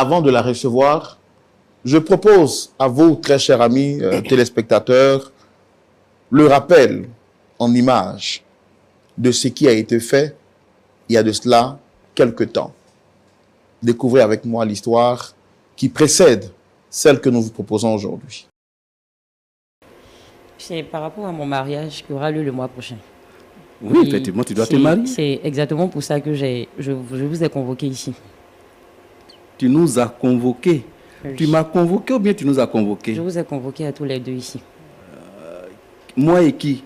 avant de la recevoir, je propose à vous, très chers amis téléspectateurs, le rappel en images de ce qui a été fait il y a de cela quelques temps. Découvrez avec moi l'histoire qui précède celle que nous vous proposons aujourd'hui. C'est par rapport à mon mariage qui aura lieu le mois prochain. Oui, effectivement, tu dois te marier. C'est exactement pour ça que je vous ai convoqué ici. Tu nous as convoqués. Oui. Tu m'as convoqué ou bien tu nous as convoqués? Je vous ai convoqués à tous les deux ici. Moi et qui?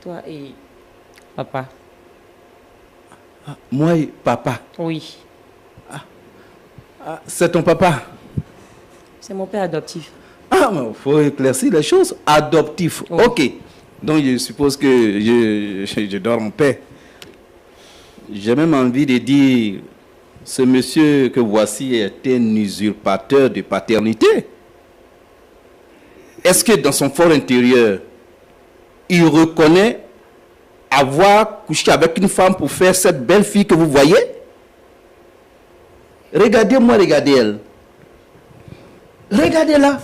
Toi et papa. Ah, moi et papa? Oui. C'est ton papa? C'est mon père adoptif. Ah, mais il faut éclaircir les choses. Adoptif. Oui. Ok. Donc je suppose que je dors en paix. J'ai même envie de dire, ce monsieur que voici est un usurpateur de paternité. Est-ce que dans son fort intérieur, il reconnaît avoir couché avec une femme pour faire cette belle fille que vous voyez? Regardez-moi, regardez elle. Regardez-la.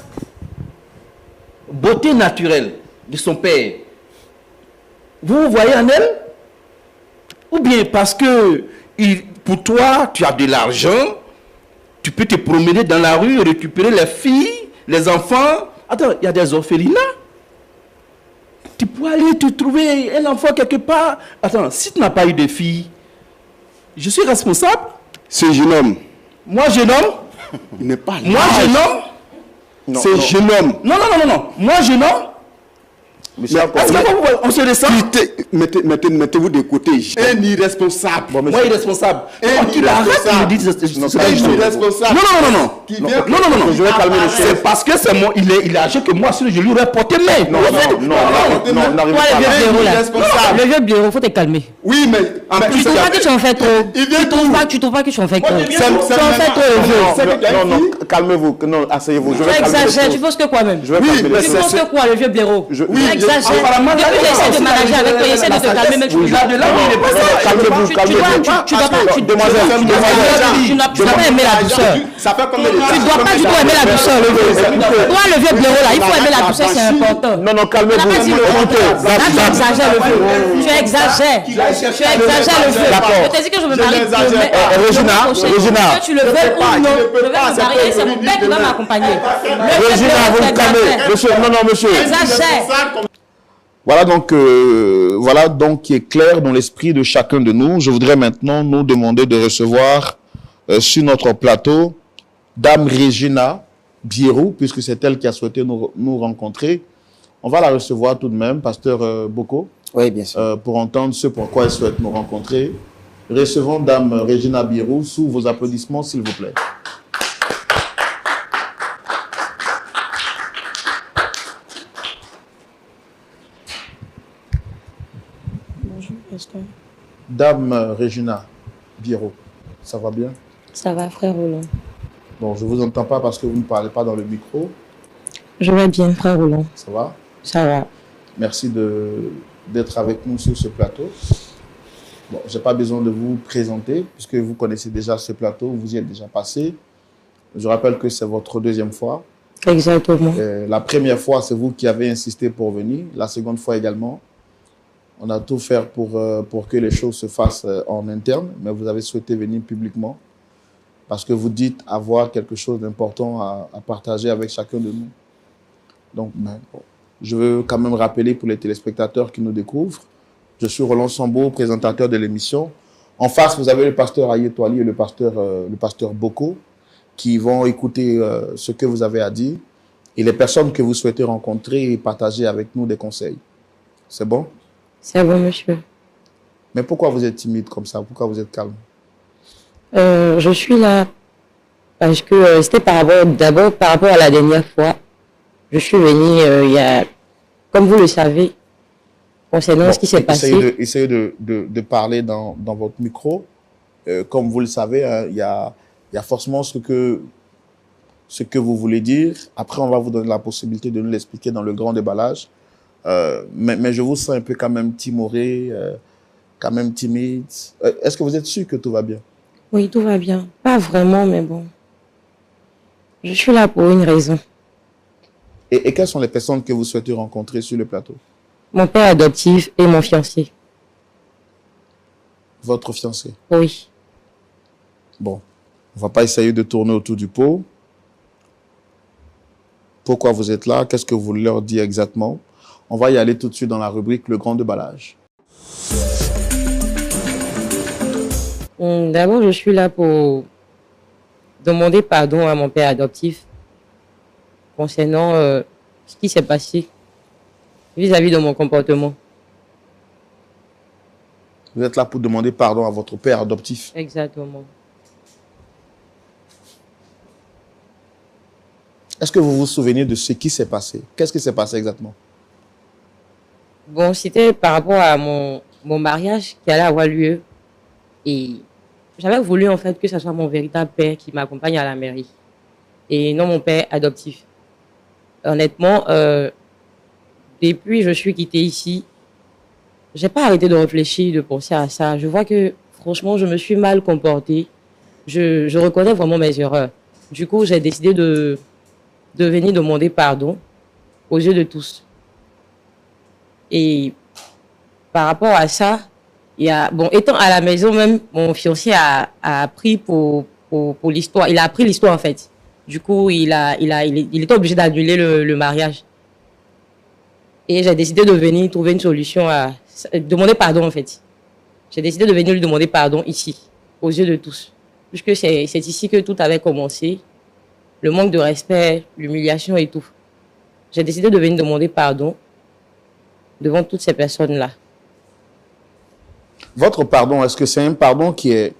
Beauté naturelle de son père. Vous voyez en elle? Ou bien parce que pour toi, tu as de l'argent, tu peux te promener dans la rue, récupérer les filles, les enfants. Attends, il y a des orphelinats. Tu peux aller te trouver un enfant quelque part. Attends, si tu n'as pas eu de filles, je suis responsable. C'est jeune homme. Moi, jeune homme? N'est pas moi, jeune homme? C'est jeune homme. Non. Moi, jeune homme? Monsieur, on se descend? Mettez-vous de côté. Un irresponsable. Bon, moi, irresponsable. Il arrête de me dire un irresponsable. Non. Je vais calmer les choses. C'est parce que c'est moi, il est âgé que moi, sinon je lui aurais porté main. Non. Le vieux blaireau, il faut te calmer. Oui, mais. Tu trouves pas que tu en fais trop. Tu trouves pas que tu en fais trop. Tu en fais trop, non, calmez-vous. Non, asseyez-vous. Tu exagères. Tu penses que quoi même? Oui, mais tu penses que quoi, le vieux blaireau? Oui, exagère. Depuis que j'essaie de manager avec toi, j'essaie de te calmer, mais tu ne peux pas. Tu dois pas aimer la douceur. Tu dois pas du tout aimer la douceur, le vieux. Toi, le vieux blaireau là, il faut aimer la douceur, c'est important. Non, calmez-vous. Là, tu exagères le vieux. Tu exagères. Le vieux. Je te dis que je me marie. Regina. Que tu le veux ou non, je vais me marier, c'est mon père qui va m'accompagner. Regina, vous me calmez. Monsieur, non, monsieur. Exagère. Voilà donc qui est clair dans l'esprit de chacun de nous. Je voudrais maintenant nous demander de recevoir sur notre plateau Dame Regina Bierou, puisque c'est elle qui a souhaité nous rencontrer. On va la recevoir tout de même, Pasteur Boko. Oui, bien sûr. Pour entendre ce pourquoi elle souhaite nous rencontrer. Recevons Dame Regina Bierou sous vos applaudissements, s'il vous plaît. Dame Regina Bierou, ça va bien? Ça va, frère Roland. Bon, je ne vous entends pas parce que vous ne parlez pas dans le micro. Je vais bien, frère Roland. Ça va? Ça va. Merci d'être avec nous sur ce plateau. Bon, je n'ai pas besoin de vous présenter puisque vous connaissez déjà ce plateau, vous y êtes déjà passé. Je rappelle que c'est votre deuxième fois. Exactement. La première fois, c'est vous qui avez insisté pour venir. La seconde fois également. On a tout fait pour que les choses se fassent en interne, mais vous avez souhaité venir publiquement parce que vous dites avoir quelque chose d'important à partager avec chacun de nous. Donc, je veux quand même rappeler pour les téléspectateurs qui nous découvrent, je suis Roland Sambo, présentateur de l'émission. En face, vous avez le pasteur Ayetouali et le pasteur Boko qui vont écouter ce que vous avez à dire et les personnes que vous souhaitez rencontrer et partager avec nous des conseils. C'est bon? C'est bon, monsieur. Mais pourquoi vous êtes timide comme ça? Pourquoi vous êtes calme? Je suis là parce que c'était d'abord par rapport à la dernière fois. Je suis venu il y a, comme vous le savez, concernant ce qui s'est passé. Essayez de parler dans votre micro. Comme vous le savez, hein, il y a forcément ce que vous voulez dire. Après, on va vous donner la possibilité de nous l'expliquer dans le grand déballage. Mais je vous sens un peu quand même timoré, quand même timide. Est-ce que vous êtes sûr que tout va bien? Oui, tout va bien. Pas vraiment, mais bon. Je suis là pour une raison. Et quelles sont les personnes que vous souhaitez rencontrer sur le plateau? Mon père adoptif et mon fiancé. Votre fiancé? Oui. Bon, on ne va pas essayer de tourner autour du pot. Pourquoi vous êtes là? Qu'est-ce que vous leur dites exactement? On va y aller tout de suite dans la rubrique Le Grand Déballage. D'abord, je suis là pour demander pardon à mon père adoptif concernant ce qui s'est passé vis-à-vis de mon comportement. Vous êtes là pour demander pardon à votre père adoptif? Exactement. Est-ce que vous vous souvenez de ce qui s'est passé? Qu'est-ce qui s'est passé exactement? Bon, c'était par rapport à mon mariage qui allait avoir lieu. Et j'avais voulu en fait que ce soit mon véritable père qui m'accompagne à la mairie. Et non mon père adoptif. Honnêtement, depuis que je suis quittée ici, j'ai pas arrêté de réfléchir, de penser à ça. Je vois que franchement, je me suis mal comportée. Je reconnais vraiment mes erreurs. Du coup, j'ai décidé de venir demander pardon aux yeux de tous. Et par rapport à ça, bon, étant à la maison même, mon fiancé a appris pour l'histoire. Il a appris l'histoire en fait. Du coup, il était obligé d'annuler le mariage. Et j'ai décidé de venir trouver une solution demander pardon en fait. J'ai décidé de venir lui demander pardon ici, aux yeux de tous. Puisque c'est ici que tout avait commencé. Le manque de respect, l'humiliation et tout. J'ai décidé de venir demander pardon devant toutes ces personnes-là. Votre pardon, est-ce que c'est un pardon qui est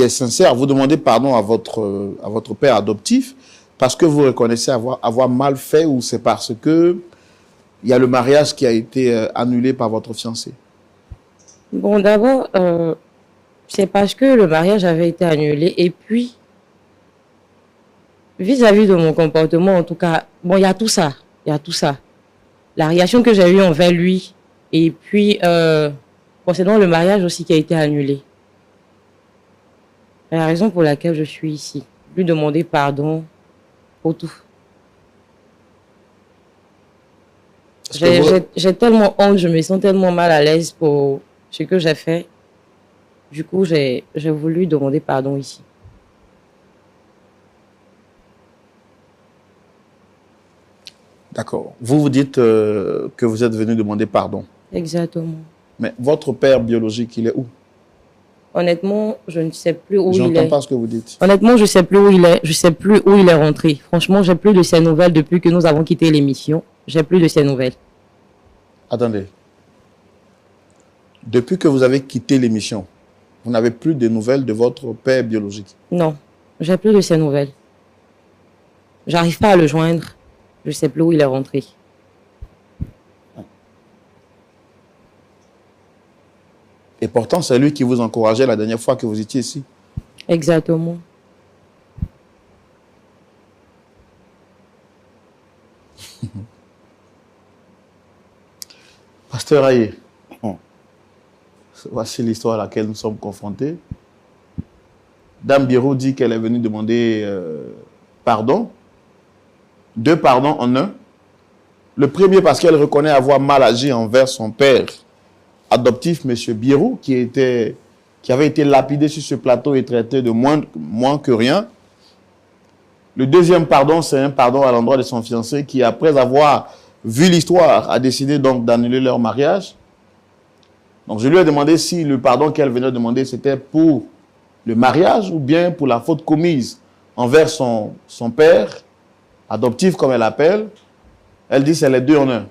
sincère? Vous demandez pardon à votre père adoptif parce que vous reconnaissez avoir mal fait, ou c'est parce que il y a le mariage qui a été annulé par votre fiancé? Bon, d'abord, c'est parce que le mariage avait été annulé. Et puis, vis-à-vis de mon comportement, en tout cas, bon, il y a tout ça. Il y a tout ça. La réaction que j'ai eue envers lui. Et puis, concernant le mariage aussi qui a été annulé. C'est la raison pour laquelle je suis ici. Lui demander pardon pour tout. J'ai tellement honte, je me sens tellement mal à l'aise pour ce que j'ai fait. Du coup, j'ai voulu demander pardon ici. D'accord. Vous vous dites que vous êtes venu demander pardon. Exactement. Mais votre père biologique, il est où? Honnêtement, je ne sais plus où il est. J'entends pas ce que vous dites. Honnêtement, je ne sais plus où il est. Je ne sais plus où il est rentré. Franchement, j'ai plus de ses nouvelles depuis que nous avons quitté l'émission. J'ai plus de ses nouvelles. Attendez. Depuis que vous avez quitté l'émission, vous n'avez plus de nouvelles de votre père biologique? Non, j'ai plus de ses nouvelles. J'arrive pas à le joindre. Je ne sais plus où il est rentré. Et pourtant, c'est lui qui vous encourageait la dernière fois que vous étiez ici. Exactement. Pasteur Aye, voici l'histoire à laquelle nous sommes confrontés. Dame Birou dit qu'elle est venue demander pardon. 2 pardons en un. Le premier parce qu'elle reconnaît avoir mal agi envers son père adoptif, M. Birou, qui avait été lapidé sur ce plateau et traité de moins que rien. Le deuxième pardon, c'est un pardon à l'endroit de son fiancé qui, après avoir vu l'histoire, a décidé donc d'annuler leur mariage. Donc je lui ai demandé si le pardon qu'elle venait demander, c'était pour le mariage ou bien pour la faute commise envers son père adoptif, comme elle l'appelle. Elle dit c'est les 2 en 1.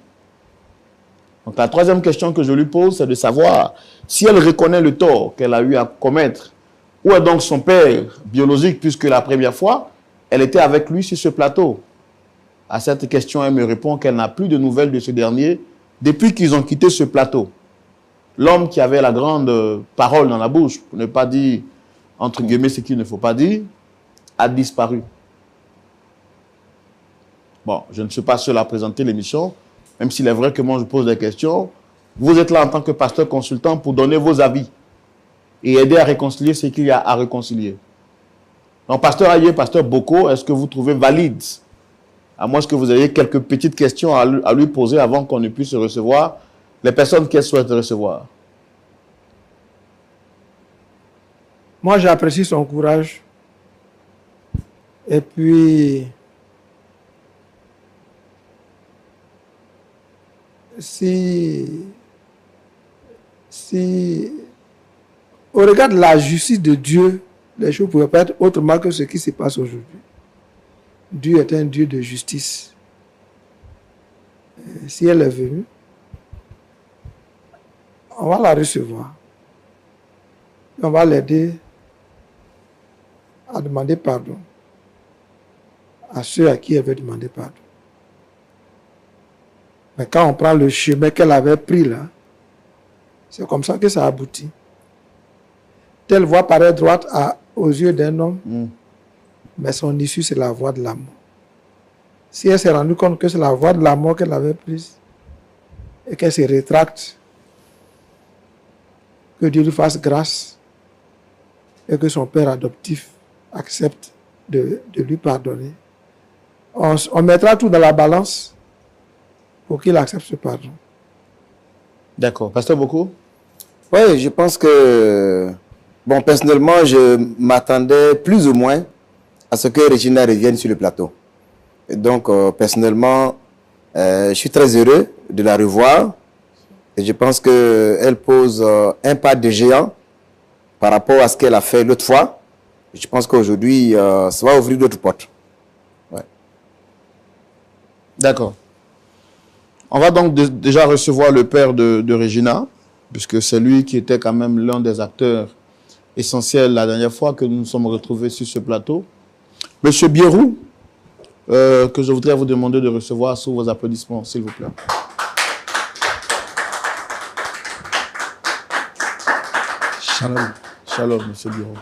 Donc la troisième question que je lui pose, c'est de savoir si elle reconnaît le tort qu'elle a eu à commettre. Où est donc son père biologique, puisque la première fois, elle était avec lui sur ce plateau. À cette question, elle me répond qu'elle n'a plus de nouvelles de ce dernier depuis qu'ils ont quitté ce plateau. L'homme qui avait la grande parole dans la bouche, pour ne pas dire, entre guillemets, ce qu'il ne faut pas dire, a disparu. Bon, je ne suis pas seul à présenter l'émission, même s'il est vrai que moi je pose des questions. Vous êtes là en tant que pasteur consultant pour donner vos avis. et aider à réconcilier ce qu'il y a à réconcilier. Donc, pasteur Aye, pasteur Boko, est-ce que vous trouvez valide, à moins que vous ayez quelques petites questions à lui poser avant qu'on ne puisse recevoir les personnes qu'elle souhaite recevoir? Moi, j'apprécie son courage. Et puis, si au regard de la justice de Dieu, les choses ne pouvaient pas être autrement que ce qui se passe aujourd'hui. Dieu est un Dieu de justice. Et si elle est venue, on va la recevoir. Et on va l'aider à demander pardon à ceux à qui elle veut demander pardon. Mais quand on prend le chemin qu'elle avait pris là, c'est comme ça que ça aboutit. Telle voie paraît droite aux yeux d'un homme, mais son issue, c'est la voie de la mort. Si elle s'est rendue compte que c'est la voie de la mort qu'elle avait prise, et qu'elle se rétracte, que Dieu lui fasse grâce, et que son père adoptif accepte de lui pardonner, on mettra tout dans la balance pour qu'il accepte ce pardon. D'accord. Pasteur Boko? Oui, je pense que, bon, personnellement, je m'attendais plus ou moins à ce que Regina revienne sur le plateau. Et donc, personnellement, je suis très heureux de la revoir. Et je pense qu'elle pose un pas de géant par rapport à ce qu'elle a fait l'autre fois. Je pense qu'aujourd'hui, ça va ouvrir d'autres portes. Ouais. D'accord. On va donc déjà recevoir le père de Regina, puisque c'est lui qui était quand même l'un des acteurs essentiels la dernière fois que nous nous sommes retrouvés sur ce plateau. Monsieur Bierou, que je voudrais vous demander de recevoir sous vos applaudissements, s'il vous plaît. Shalom. Shalom, monsieur Bierou.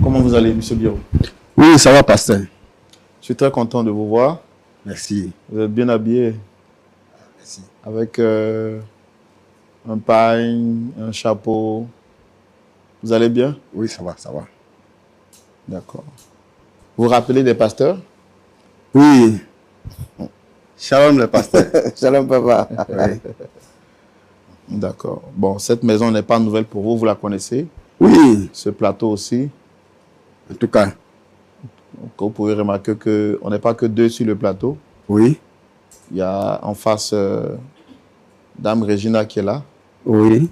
Comment vous allez, monsieur Bierou? Oui, ça va, pasteur. Je suis très content de vous voir. Merci. Vous êtes bien habillé. Merci. Avec un pagne, un chapeau. Vous allez bien? Oui, ça va, ça va. D'accord. Vous vous rappelez des pasteurs? Oui. Shalom, le pasteur. Shalom, papa. Oui. D'accord. Bon, cette maison n'est pas nouvelle pour vous, vous la connaissez. Oui. Ce plateau aussi. En tout cas. Donc, vous pouvez remarquer qu'on n'est pas que deux sur le plateau. Oui. Il y a en face Dame Regina qui est là. Oui.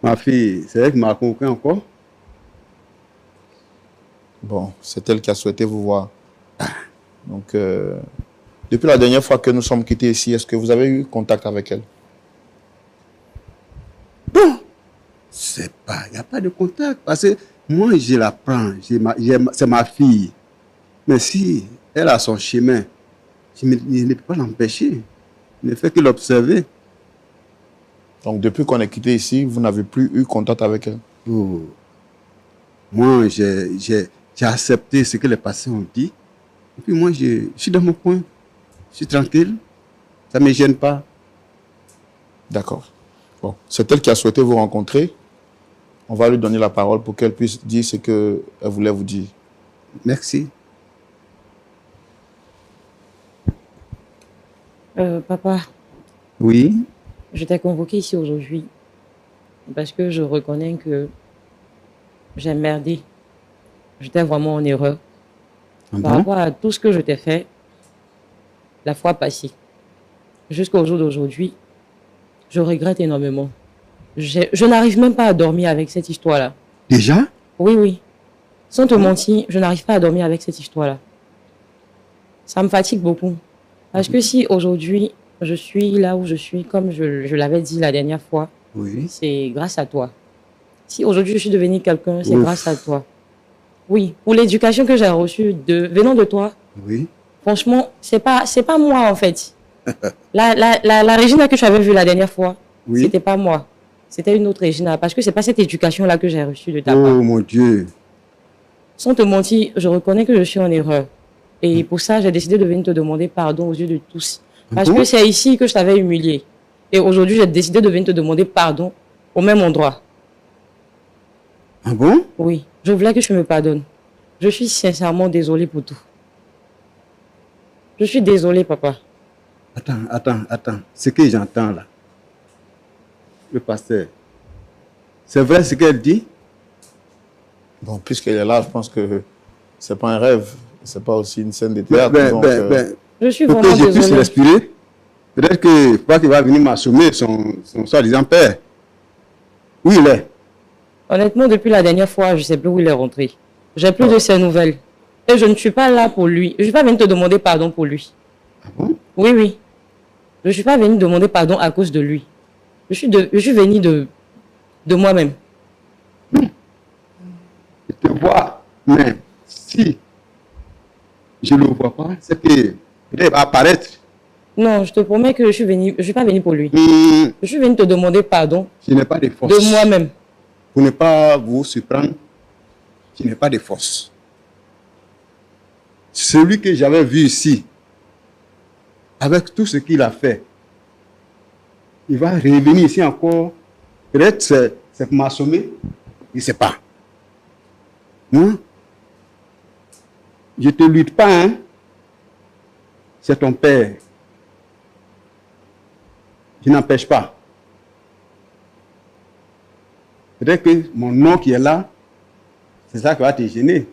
Ma fille, c'est elle qui m'a convoqué encore. Bon, c'est elle qui a souhaité vous voir. Donc, depuis la dernière fois que nous sommes quittés ici, est-ce que vous avez eu contact avec elle? Bon, c'est pas, il n'y a pas de contact. Parce que moi, je la prends, c'est ma fille. Mais si elle a son chemin, je ne peux pas l'empêcher. Je ne fais que l'observer. Donc, depuis qu'on est quitté ici, vous n'avez plus eu contact avec elle? Oh. Moi, j'ai accepté ce que les patients ont dit. Et puis moi, je suis dans mon coin. Je suis tranquille. Ça ne me gêne pas. D'accord. Bon, c'est elle qui a souhaité vous rencontrer. On va lui donner la parole pour qu'elle puisse dire ce qu'elle voulait vous dire. Merci. Papa. Oui. Je t'ai convoqué ici aujourd'hui parce que je reconnais que j'ai merdé. J'étais vraiment en erreur par rapport à tout ce que je t'ai fait la fois passée. Jusqu'au jour d'aujourd'hui, je regrette énormément. Je n'arrive même pas à dormir avec cette histoire-là. Déjà? Oui, oui. Sans te mentir, je n'arrive pas à dormir avec cette histoire-là. Ça me fatigue beaucoup. Parce que si aujourd'hui, je suis là où je suis, comme je l'avais dit la dernière fois, oui, c'est grâce à toi. Si aujourd'hui je suis devenue quelqu'un, c'est grâce à toi. Oui, pour l'éducation que j'ai reçue venant de toi, oui, franchement, c'est pas moi en fait. La Regina que tu avais vue la dernière fois, oui, c'était pas moi. C'était une autre Regina, parce que c'est pas cette éducation-là que j'ai reçue de ta part. Oh mon Dieu. Sans te mentir, je reconnais que je suis en erreur. Et pour ça, j'ai décidé de venir te demander pardon aux yeux de tous. Parce que c'est ici que je t'avais humilié. Et aujourd'hui, j'ai décidé de venir te demander pardon au même endroit. Ah bon? Oui, je voulais que tu me pardonnes. Je suis sincèrement désolée pour tout. Je suis désolée, papa. Attends. Ce que j'entends là, le pasteur, c'est vrai ce qu'elle dit? Bon, puisqu'elle est là, je pense que c'est pas un rêve. C'est pas aussi une scène de théâtre. Je suis pour vraiment que je puisse désolée. respirer, peut-être que pas qu'il va venir m'assommer son soi-disant père. Où il est? Honnêtement, depuis la dernière fois, je ne sais plus où il est rentré. J'ai plus de ses nouvelles. Et je ne suis pas là pour lui. Je ne suis pas venue te demander pardon pour lui. Ah bon? Oui. Je ne suis pas venue demander pardon à cause de lui. Je suis venue de moi-même. Je te vois, mais si je ne le vois pas, c'est que peut-être il va apparaître. Non, je te promets que je ne suis pas venue pour lui. Je suis venue te demander pardon Je n'ai pas de force. de moi-même. Pour ne pas vous surprendre, je n'ai pas de force. Celui que j'avais vu ici, avec tout ce qu'il a fait, il va revenir ici encore. Peut-être c'est pour m'assommer, je ne sais pas. Moi, je ne te lutte pas, hein. C'est ton père. Je n'empêche pas. Peut-être que mon nom qui est là, c'est ça qui va te gêner.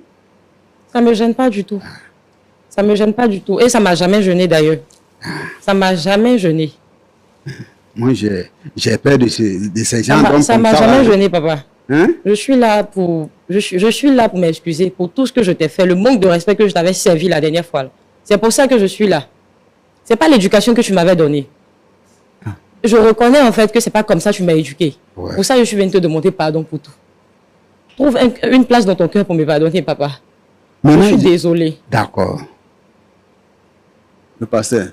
Ça ne me gêne pas du tout. Ça ne me gêne pas du tout. Et ça ne m'a jamais gêné d'ailleurs. Ça ne m'a jamais gêné. Moi, j'ai peur de ces gens comme ça. Ça ne m'a jamais gêné, papa. Hein? Je suis là pour m'excuser pour tout ce que je t'ai fait, le manque de respect que je t'avais servi la dernière fois. C'est pour ça que je suis là. Ce n'est pas l'éducation que tu m'avais donnée. Je reconnais en fait que ce n'est pas comme ça que tu m'as éduqué. Ouais. Pour ça, je suis venue te demander pardon pour tout. Trouve une place dans ton cœur pour me pardonner, papa. Je suis désolée. D'accord. Le pasteur,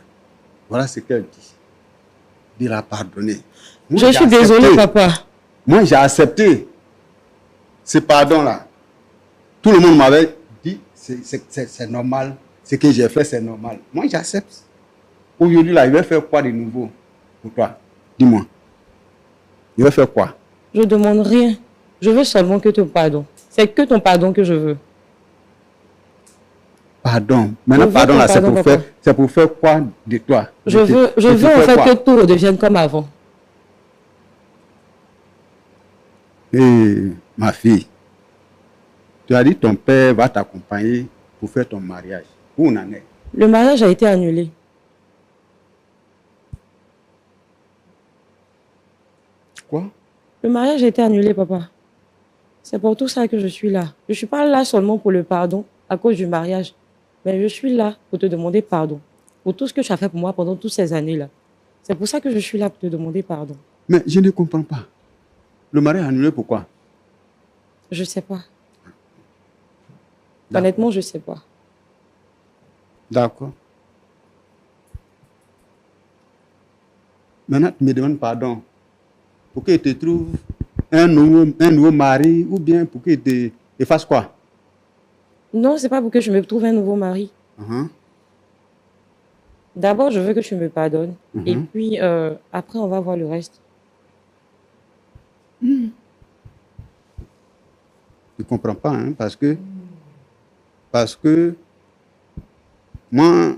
voilà ce qu'elle dit. Il a pardonné. Moi, Je suis désolée, papa. Moi, j'ai accepté ce pardon-là. Tout le monde m'avait dit, c'est normal. Ce que j'ai fait, c'est normal. Moi, j'accepte. Aujourd'hui, là, il va faire quoi de nouveau pour toi? Dis-moi. Il va faire quoi? Je ne demande rien. Je veux seulement que ton pardon. C'est que ton pardon que je veux. Pardon. Maintenant, pardon, là, c'est pour faire quoi de toi? Je veux en fait que tout redevienne comme avant. Et ma fille, tu as dit que ton père va t'accompagner pour faire ton mariage. Où on en est? Le mariage a été annulé. Quoi? Le mariage a été annulé, papa. C'est pour tout ça que je suis là. Je ne suis pas là seulement pour le pardon à cause du mariage. Mais je suis là pour te demander pardon. Pour tout ce que tu as fait pour moi pendant toutes ces années-là. C'est pour ça que je suis là pour te demander pardon. Mais je ne comprends pas. Le mariage est annulé, pourquoi? Je ne sais pas. Honnêtement, je ne sais pas. D'accord. Maintenant, tu me demandes pardon. Pour qu'il te trouve un nouveau mari ou bien pour qu'il te fasse quoi? Non, ce n'est pas pour que je me trouve un nouveau mari. D'abord, je veux que tu me pardonnes. Et puis, après, on va voir le reste. Je ne comprends pas, hein, parce que moi,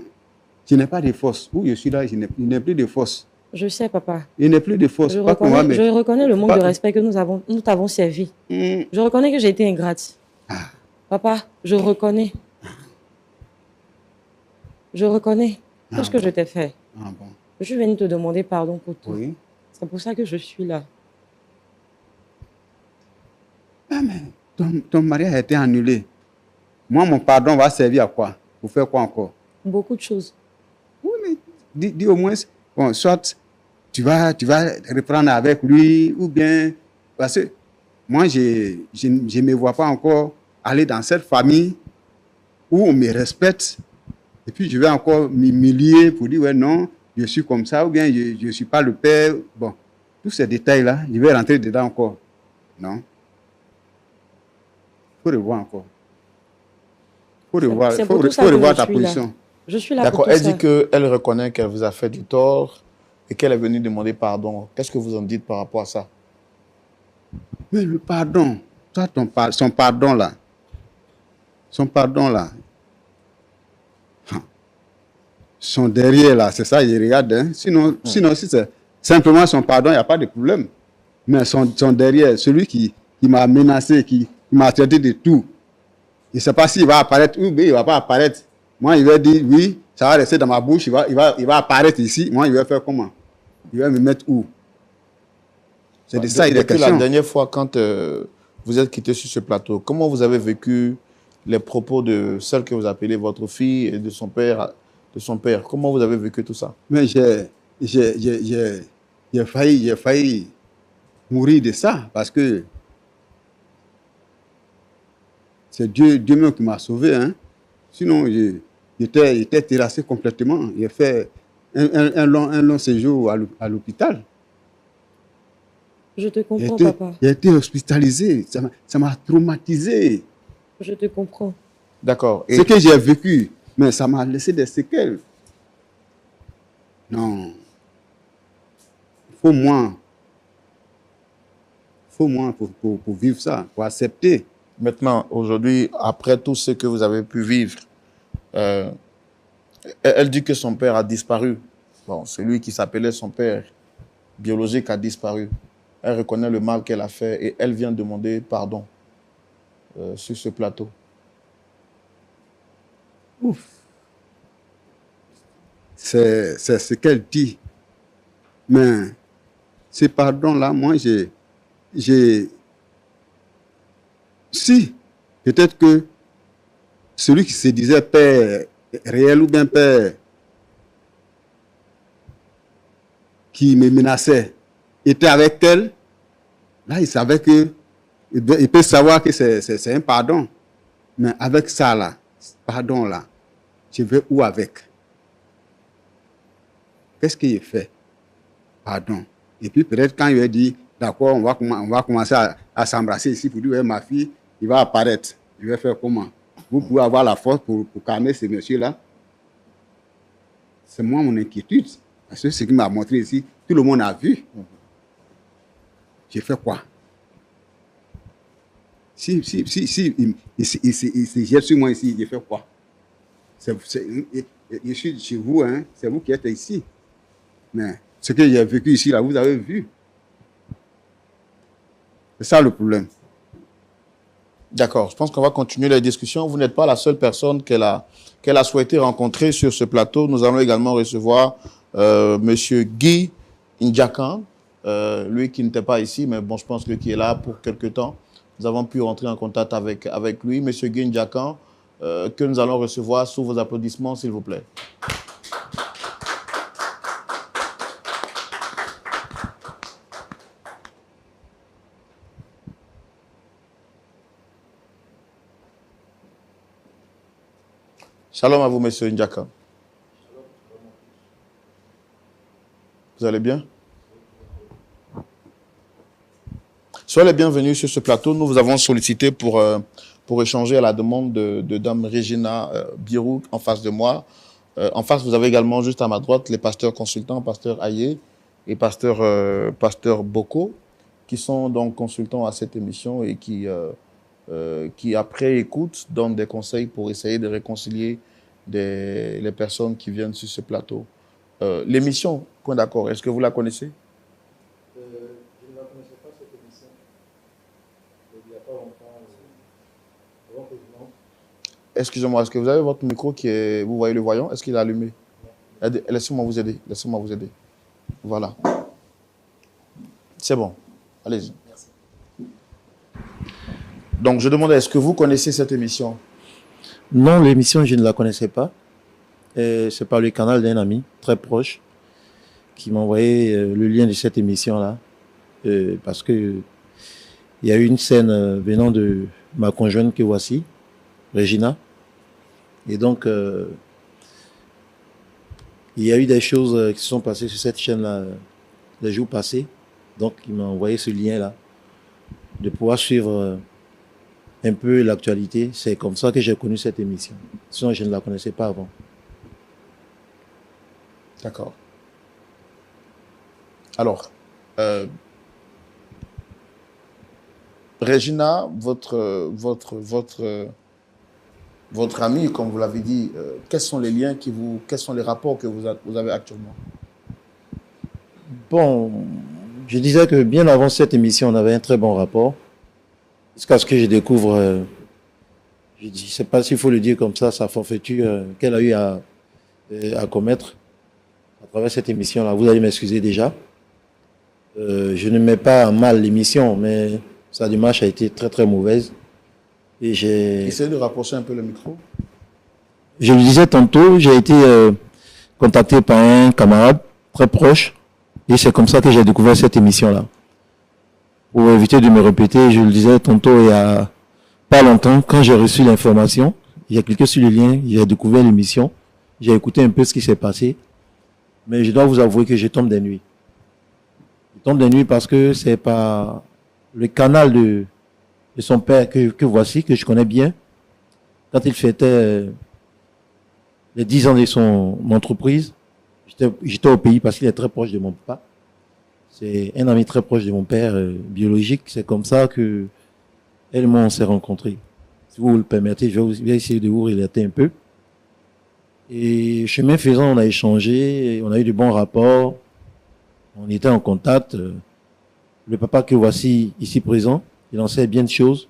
je n'ai pas de force. Où je suis là, je n'ai plus de force. Je sais, papa. Il n'y a plus de force. Je reconnais le manque de respect que nous t'avons servi. Je reconnais que j'ai été ingrate. Papa, je reconnais. Je reconnais tout ce que je t'ai fait. Ah bon. Je suis venue te demander pardon pour tout. Oui. C'est pour ça que je suis là. Ah, mais ton mariage a été annulé. Moi, mon pardon va servir à quoi? Pour faire quoi encore? Beaucoup de choses. Oui, mais dis au moins, bon, soit tu vas reprendre avec lui, ou bien, parce que moi, je ne me vois pas encore aller dans cette famille où on me respecte, et puis je vais encore m'humilier pour dire, ouais, non, je suis comme ça, ou bien je ne suis pas le père. Bon, tous ces détails-là, je vais rentrer dedans encore. Non. Il faut revoir encore. faut revoir ta position. Je suis là. D'accord, elle dit qu'elle reconnaît qu'elle vous a fait du tort et qu'elle est venue demander pardon. Qu'est-ce que vous en dites par rapport à ça? Mais le pardon, toi, son pardon là, son derrière là, c'est ça, il regarde. Hein. Sinon, si c'est simplement son pardon, il n'y a pas de problème. Mais son derrière, celui qui m'a menacé, qui m'a traité de tout, je ne sais pas s'il va apparaître ou bien il ne va pas apparaître. Moi, il va dire, oui, ça va rester dans ma bouche, il va apparaître ici. Moi, il va faire comment? Il va me mettre où? C'est de ça il est question. La dernière fois, quand vous êtes quitté sur ce plateau, comment vous avez vécu les propos de celle que vous appelez votre fille et de son père? Comment vous avez vécu tout ça? Mais j'ai failli mourir de ça parce que c'est Dieu même qui m'a sauvé. Hein. Sinon, j'étais terrassé complètement. J'ai fait un long séjour à l'hôpital. Je te comprends, papa. J'ai été hospitalisé. Ça m'a traumatisé. Je te comprends. D'accord. Ce que j'ai vécu, mais ça m'a laissé des séquelles. Non. Il faut moins pour vivre ça, pour accepter. Maintenant, aujourd'hui, après tout ce que vous avez pu vivre, elle dit que son père a disparu. Bon, celui qui s'appelait son père biologique a disparu. Elle reconnaît le mal qu'elle a fait et elle vient demander pardon sur ce plateau. Ouf. C'est ce qu'elle dit. Mais ce pardon-là, moi, si, peut-être que celui qui se disait père réel ou bien père qui me menaçait était avec elle, là, il savait que, il peut savoir que c'est un pardon. Mais avec ça, là, pardon, là, je vais où avec? Qu'est-ce qu'il fait? Pardon. Et puis peut-être quand il a dit, d'accord, on va commencer à s'embrasser ici pour dire, ma fille, il va apparaître. Il va faire comment? Vous pouvez avoir la force pour calmer ces messieurs-là. C'est moi mon inquiétude. Parce que ce qu'il m'a montré ici, tout le monde a vu. J'ai fait quoi? Si il se jette sur moi ici, j'ai fait quoi? Je suis chez vous, hein? C'est vous qui êtes ici. Mais ce que j'ai vécu ici, là, vous avez vu. C'est ça le problème. D'accord, je pense qu'on va continuer la discussion. Vous n'êtes pas la seule personne qu'elle a souhaité rencontrer sur ce plateau. Nous allons également recevoir M. Guy Ndjakan, lui qui n'était pas ici, mais bon, je pense qu'il est là pour quelque temps. Nous avons pu rentrer en contact avec lui. M. Guy Ndjakan, que nous allons recevoir sous vos applaudissements, s'il vous plaît. Shalom à vous, monsieur Ndjakan. Vous allez bien? Soyez les bienvenus sur ce plateau. Nous vous avons sollicité pour échanger à la demande de Dame Regina Birou en face de moi. En face, vous avez également, juste à ma droite, les pasteurs consultants, pasteur Aye et pasteur Boko, qui sont donc consultants à cette émission et qui après écoute, donnent des conseils pour essayer de réconcilier les personnes qui viennent sur ce plateau. L'émission, point d'accord, est-ce que vous la connaissez? Je ne la connaissais pas, cette émission. Il n'y a pas longtemps. Excusez-moi, est-ce que vous avez votre micro qui est... Vous voyez le voyant? Est-ce qu'il est allumé? Laissez-moi vous aider. Laissez-moi vous aider. Voilà. C'est bon. Allez-y. Donc, je demandais, est-ce que vous connaissez cette émission? Non, l'émission, je ne la connaissais pas. C'est par le canal d'un ami très proche qui m'a envoyé le lien de cette émission-là. Parce que il y a eu une scène venant de ma conjointe que voici, Regina. Et donc, il y a eu des choses qui se sont passées sur cette chaîne-là les jours passés. Donc, il m'a envoyé ce lien-là de pouvoir suivre un peu l'actualité. C'est comme ça que j'ai connu cette émission. Sinon, je ne la connaissais pas avant. D'accord. Alors, Regina, votre ami, comme vous l'avez dit, quels sont les liens quels sont les rapports que vous avez actuellement? Bon, je disais que bien avant cette émission, on avait un très bon rapport. Jusqu'à ce que je découvre, je ne sais pas s'il faut le dire comme ça, sa forfaiture qu'elle a eu à commettre à travers cette émission-là. Vous allez m'excuser déjà. Je ne mets pas en mal l'émission, mais sa démarche a été très très mauvaise. Et essayez de rapprocher un peu le micro. Je le disais tantôt, j'ai été contacté par un camarade très proche. Et c'est comme ça que j'ai découvert cette émission-là. Pour éviter de me répéter, je le disais tantôt il y a pas longtemps, quand j'ai reçu l'information, j'ai cliqué sur le lien, j'ai découvert l'émission, j'ai écouté un peu ce qui s'est passé. Mais je dois vous avouer que je tombe des nuits. Je tombe des nuits parce que c'est pas le canal de son père que voici, que je connais bien. Quand il fêtait les 10 ans de son entreprise, j'étais au pays parce qu'il est très proche de mon papa. C'est un ami très proche de mon père biologique. C'est comme ça que elle et moi on s'est rencontrés. Si vous le permettez, je vais essayer de vous relater un peu. Et chemin faisant, on a échangé, on a eu de bons rapports, on était en contact. Le papa que voici ici présent, il en sait bien de choses.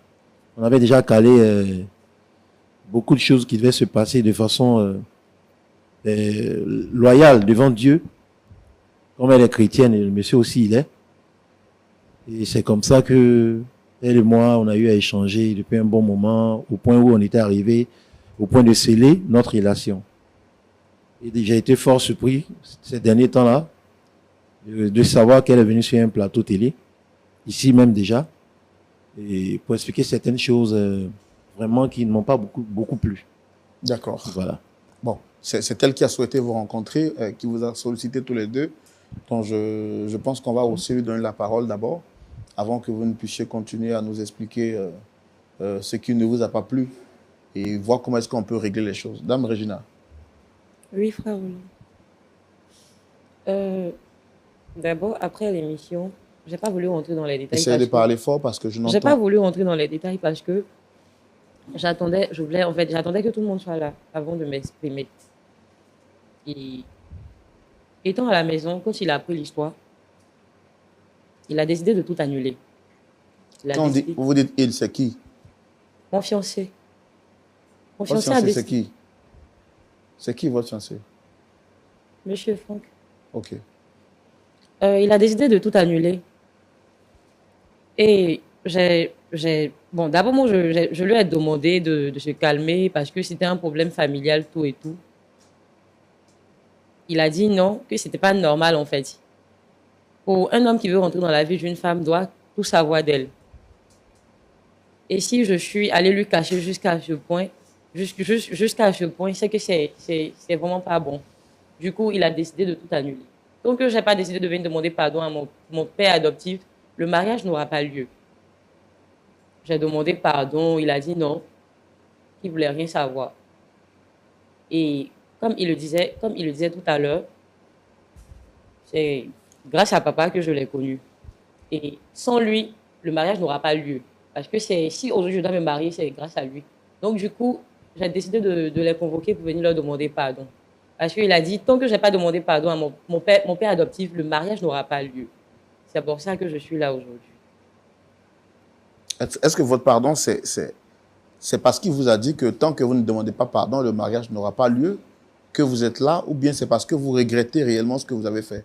On avait déjà calé beaucoup de choses qui devaient se passer de façon loyale devant Dieu. Comme elle est chrétienne, et le monsieur aussi il est. Et c'est comme ça que elle et moi, on a eu à échanger depuis un bon moment, au point où on était arrivé, au point de sceller notre relation. Et j'ai été fort surpris ces derniers temps-là de savoir qu'elle est venue sur un plateau télé, ici même déjà, et pour expliquer certaines choses vraiment qui ne m'ont pas beaucoup plu. D'accord. Voilà. Bon, c'est elle qui a souhaité vous rencontrer, qui vous a sollicité tous les deux. Donc je pense qu'on va aussi lui donner la parole d'abord, avant que vous ne puissiez continuer à nous expliquer ce qui ne vous a pas plu et voir comment est-ce qu'on peut régler les choses. Dame Regina. Oui, frère Roland. D'abord, après l'émission, j'ai pas voulu rentrer dans les détails. Essayez de parler fort parce que je n'entends. J'ai pas voulu rentrer dans les détails parce que j'attendais que tout le monde soit là avant de m'exprimer. Et étant à la maison, quand il a appris l'histoire, il a décidé de tout annuler. Vous dites il, c'est qui? Mon fiancé. Mon votre fiancé, c'est qui? C'est qui votre fiancé? Monsieur Franck. Ok. Il a décidé de tout annuler. Et bon, d'abord, moi, je lui ai demandé de se calmer parce que c'était un problème familial, tout et tout. Il a dit non, que c'était pas normal, en fait. Pour un homme qui veut rentrer dans la vie d'une femme, doit tout savoir d'elle. Et si je suis allée lui cacher jusqu'à ce point, c'est que c'est vraiment pas bon. Du coup, il a décidé de tout annuler. Donc, je n'ai pas décidé de venir demander pardon à mon père adoptif. Le mariage n'aura pas lieu. J'ai demandé pardon, il a dit non, qu'il ne voulait rien savoir. Et comme il le disait tout à l'heure, c'est grâce à papa que je l'ai connu. Et sans lui, le mariage n'aura pas lieu. Parce que si aujourd'hui je dois me marier, c'est grâce à lui. Donc du coup, j'ai décidé de les convoquer pour venir leur demander pardon. Parce qu'il a dit, tant que je n'ai pas demandé pardon à mon père adoptif, le mariage n'aura pas lieu. C'est pour ça que je suis là aujourd'hui. Est-ce que votre pardon, c'est parce qu'il vous a dit que tant que vous ne demandez pas pardon, le mariage n'aura pas lieu, que vous êtes là, ou bien c'est parce que vous regrettez réellement ce que vous avez fait?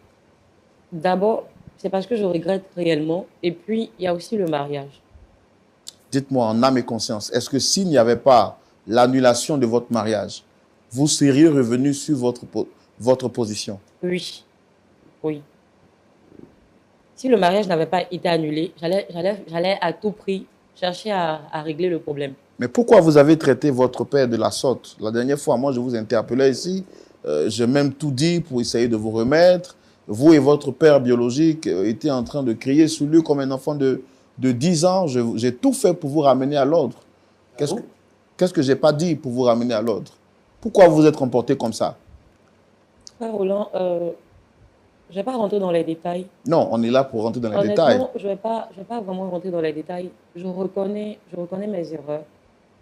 D'abord, c'est parce que je regrette réellement, et puis il y a aussi le mariage. Dites-moi en âme et conscience, est-ce que s'il n'y avait pas l'annulation de votre mariage, vous seriez revenu sur votre position? Oui. Oui. Si le mariage n'avait pas été annulé, j'allais à tout prix chercher à régler le problème. Mais pourquoi vous avez traité votre père de la sorte? La dernière fois, moi, je vous interpellais ici. J'ai même tout dit pour essayer de vous remettre. Vous et votre père biologique étiez en train de crier sur lui comme un enfant de 10 ans. J'ai tout fait pour vous ramener à l'ordre. Qu'est-ce que je n'ai pas dit pour vous ramener à l'ordre? Pourquoi vous êtes comporté comme ça? Roland, je ne vais pas rentrer dans les détails. Non, on est là pour rentrer dans les détails. Je ne vais pas vraiment rentrer dans les détails. Je reconnais mes erreurs.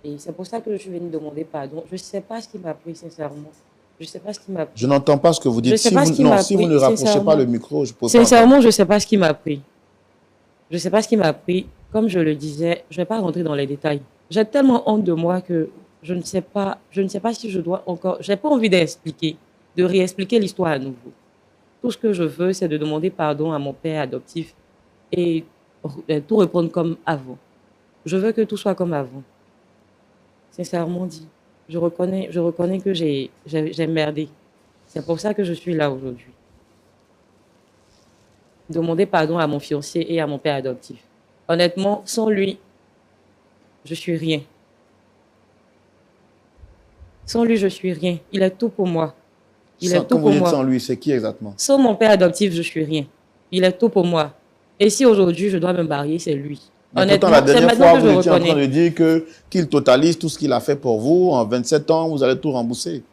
Et c'est pour ça que je suis venue demander pardon. Je ne sais pas ce qui m'a pris, sincèrement. Je ne sais pas ce qui m'a pris. Je n'entends pas ce que vous dites. Si vous ne rapprochez pas le micro, je peux pas. Sincèrement, je ne sais pas ce qui m'a pris. Je ne sais pas ce qui m'a pris. Comme je le disais, je ne vais pas rentrer dans les détails. J'ai tellement honte de moi que je ne sais pas si je dois encore... Je n'ai pas envie de réexpliquer l'histoire à nouveau. Tout ce que je veux, c'est de demander pardon à mon père adoptif et tout reprendre comme avant. Je veux que tout soit comme avant. Sincèrement dit, je reconnais que j'ai merdé. C'est pour ça que je suis là aujourd'hui. Demander pardon à mon fiancé et à mon père adoptif. Honnêtement, sans lui, je suis rien. Sans lui, je suis rien. Il est tout pour moi. Quand vous dites sans lui, c'est qui exactement? Sans mon père adoptif, je suis rien. Il est tout pour moi. Et si aujourd'hui je dois me marier, c'est lui. Honnêtement, la dernière fois, vous étiez en train de dire qu'il totalise tout ce qu'il a fait pour vous. En 27 ans, vous allez tout rembourser.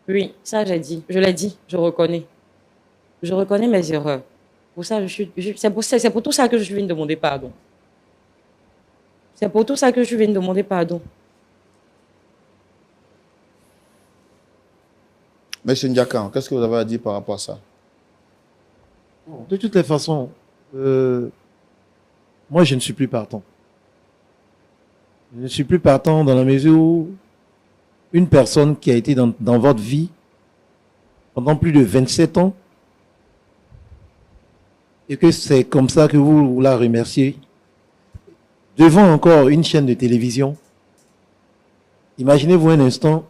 Oui, ça j'ai dit. Je l'ai dit, je reconnais. Je reconnais mes erreurs. Pour ça, c'est pour tout ça que je suis venue demander pardon. C'est pour tout ça que je suis venue demander pardon. Monsieur Ndiakan, qu'est-ce que vous avez à dire par rapport à ça? De toutes les façons, moi, je ne suis plus partant. Je ne suis plus partant dans la mesure où une personne qui a été dans votre vie pendant plus de 27 ans et que c'est comme ça que vous la remerciez devant encore une chaîne de télévision. Imaginez-vous un instant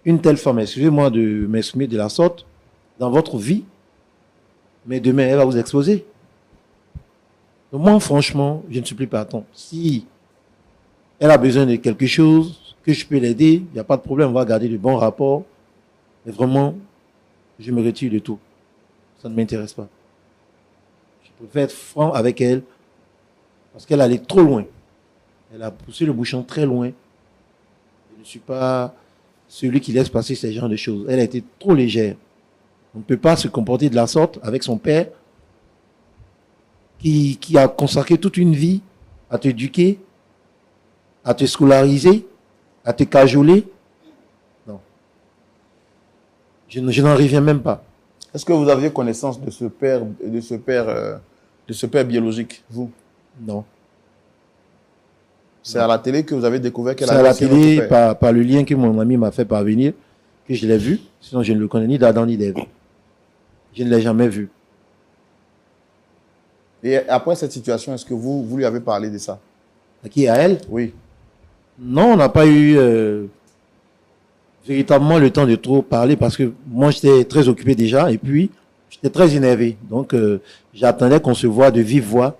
une telle femme, excusez-moi de m'exprimer de la sorte, dans votre vie, mais demain, elle va vous exposer. Donc moi, franchement, je ne suis plus partant. Si elle a besoin de quelque chose, que je peux l'aider, il n'y a pas de problème, on va garder de bons rapports. Mais vraiment, je me retire de tout. Ça ne m'intéresse pas. Je préfère être franc avec elle, parce qu'elle allait trop loin. Elle a poussé le bouchon très loin. Je ne suis pas celui qui laisse passer ce genre de choses. Elle a été trop légère. On ne peut pas se comporter de la sorte avec son père qui a consacré toute une vie à t'éduquer, à te scolariser, à te cajoler. Non. Je n'en reviens même pas. Est-ce que vous aviez connaissance de ce père biologique, vous? Non. C'est à la télé que vous avez découvert qu'elle avait... C'est à la télé, par le lien que mon ami m'a fait parvenir, que je l'ai vu. Sinon, je ne le connais ni d'Adam ni d'Ève. Je ne l'ai jamais vu. Et après cette situation, est-ce que vous lui avez parlé de ça? À qui? À elle? Oui. Non, on n'a pas eu véritablement le temps de trop parler parce que moi, j'étais très occupé déjà et puis j'étais très énervé. Donc, j'attendais qu'on se voie de vive voix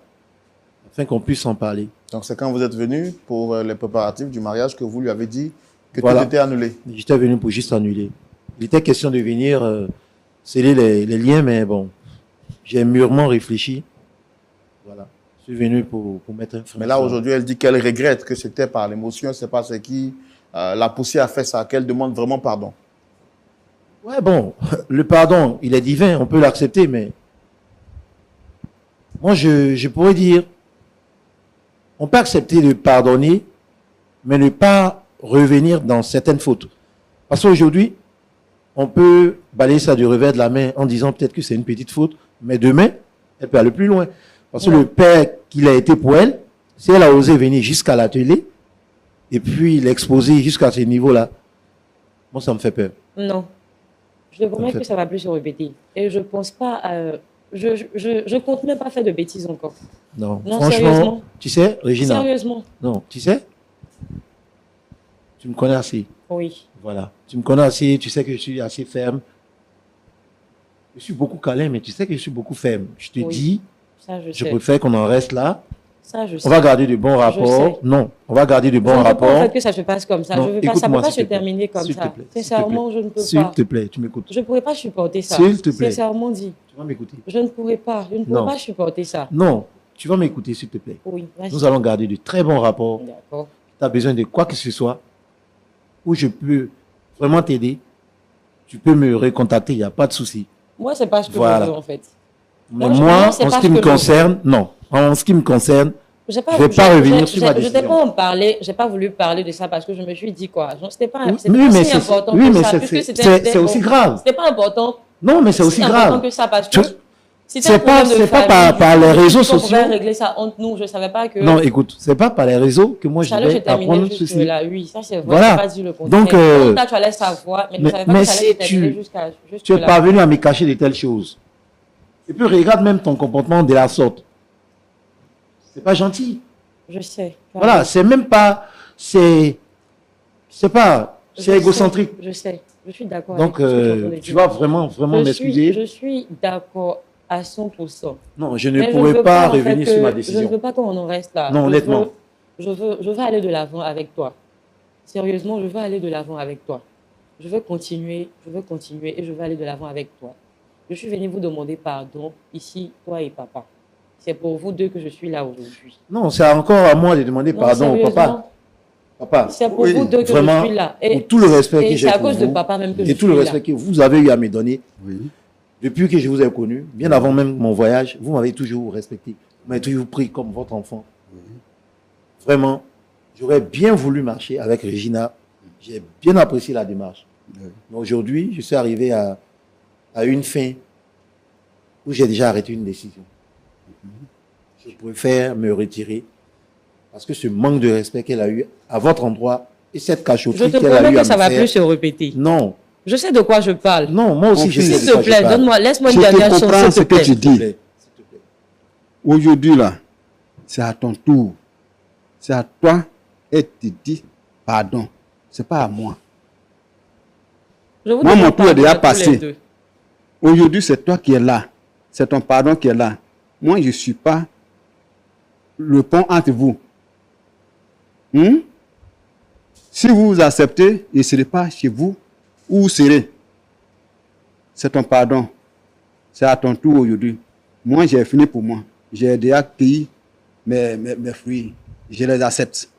afin qu'on puisse en parler. Donc, c'est quand vous êtes venu pour les préparatifs du mariage que vous lui avez dit que tout était annulé? J'étais venu pour juste annuler. Il était question de venir sceller les liens, mais bon, j'ai mûrement réfléchi. Voilà. Je suis venu pour mettre un frein. Mais là, aujourd'hui, elle dit qu'elle regrette que c'était par l'émotion, c'est pas ce qui l'a poussé à faire ça, qu'elle demande vraiment pardon. Ouais, bon, le pardon, il est divin, on peut l'accepter, mais moi, je pourrais dire, on peut accepter de pardonner, mais ne pas revenir dans certaines fautes. Parce qu'aujourd'hui, on peut balayer ça du revers de la main en disant peut-être que c'est une petite faute, mais demain, elle peut aller plus loin. Parce que le père qu'il a été pour elle, si elle a osé venir jusqu'à l'atelier, et puis l'exposer jusqu'à ce niveau-là, moi, ça me fait peur. Non. Je te promets que ça ne va plus se répéter. Et je ne pense pas... Je compte même pas faire de bêtises encore. Non, franchement, sérieusement. Tu sais, Régina. Sérieusement. Non, tu sais, tu me connais assez. Oui. Voilà. Tu me connais assez, tu sais que je suis assez ferme. Je suis beaucoup câlin, mais tu sais que je suis beaucoup ferme. Je te dis, ça, je préfère qu'on en reste là. Ça, je sais. On va garder de bons rapports. Non, on va garder de bons rapports. Je ne veux pas que ça se passe comme ça. Non, je veux pas, ça ne peut pas se terminer comme ça. Sincèrement, je ne peux pas. S'il te plaît, tu m'écoutes. Je ne pourrais pas supporter ça. S'il te plaît. Sincèrement dit. Tu vas m'écouter. Je ne pourrais pas. Je ne pourrais pas supporter ça. Non, tu vas m'écouter, s'il te plaît. Oui, nous allons garder de très bons rapports. D'accord. tu as besoin de quoi que ce soit, où je peux vraiment t'aider, tu peux me recontacter, il n'y a pas de souci. Moi, c'est pas ce que je veux, en fait. Mais moi, en ce qui me concerne, non. En ce qui me concerne, je ne vais pas revenir sur ma décision. Je n'ai pas voulu parler de ça parce que je me suis dit quoi. C'était pas important c'est aussi grave. C'était pas important. Non, mais c'est aussi grave. Que ça parce que c'est pas par les réseaux sociaux. On pouvait régler ça entre nous. Je savais pas que. Non, écoute, c'est pas par les réseaux que moi je vais apprendre ceci. Là, oui, ça c'est vrai. Voilà. Pas dit le contraire. Donc, là, tu allais savoir, mais tu savais pas que ça allait se terminer jusqu'à tu es parvenu à me cacher de telles choses. Et puis regarde même ton comportement de la sorte. C'est pas gentil. Je sais. Voilà, c'est même pas, c'est égocentrique. Je sais. Je suis d'accord. Donc, tu vas vraiment m'excuser. Je suis d'accord à 100%. Non, je ne pourrais pas revenir sur ma décision. Je ne veux pas qu'on en reste là. Non, honnêtement. Je veux aller de l'avant avec toi. Sérieusement, je veux aller de l'avant avec toi. Je veux continuer et je veux aller de l'avant avec toi. Je suis venu vous demander pardon, ici, toi et papa. C'est pour vous deux que je suis là aujourd'hui. Non, c'est encore à moi de demander pardon au papa. Papa, c'est pour vous deux que je suis là. Et pour tout le respect que j'ai pour vous. C'est à cause de papa même que je suis là. Et tout le respect que vous avez eu à me donner. Oui. Depuis que je vous ai connu, bien avant même mon voyage, vous m'avez toujours respecté. Vous m'avez toujours pris comme votre enfant. Oui. Vraiment, j'aurais bien voulu marcher avec Regina. J'ai bien apprécié la démarche. Oui. Mais aujourd'hui, je suis arrivé à une fin où j'ai déjà arrêté une décision. Je préfère me retirer parce que ce manque de respect qu'elle a eu à votre endroit et cette cachotterie qu'elle a eu à me faire... Je te promets que ça ne va plus se répéter. Non. Je sais de quoi je parle. Non, moi aussi, je sais de quoi je parle. S'il te plaît, donne-moi, laisse-moi une dernière chance. Je comprends ce que tu dis. Aujourd'hui, là, c'est à ton tour. C'est à toi et tu dis pardon. Ce n'est pas à moi. Moi, mon tour est déjà passé. Aujourd'hui, c'est toi qui es là. C'est ton pardon qui est là. Moi, je ne suis pas le pont entre vous. Si vous acceptez, je ne serai pas chez vous où vous serez. C'est ton pardon. C'est à ton tour aujourd'hui. Moi, j'ai fini pour moi. J'ai déjà cueilli mes fruits. Je les accepte.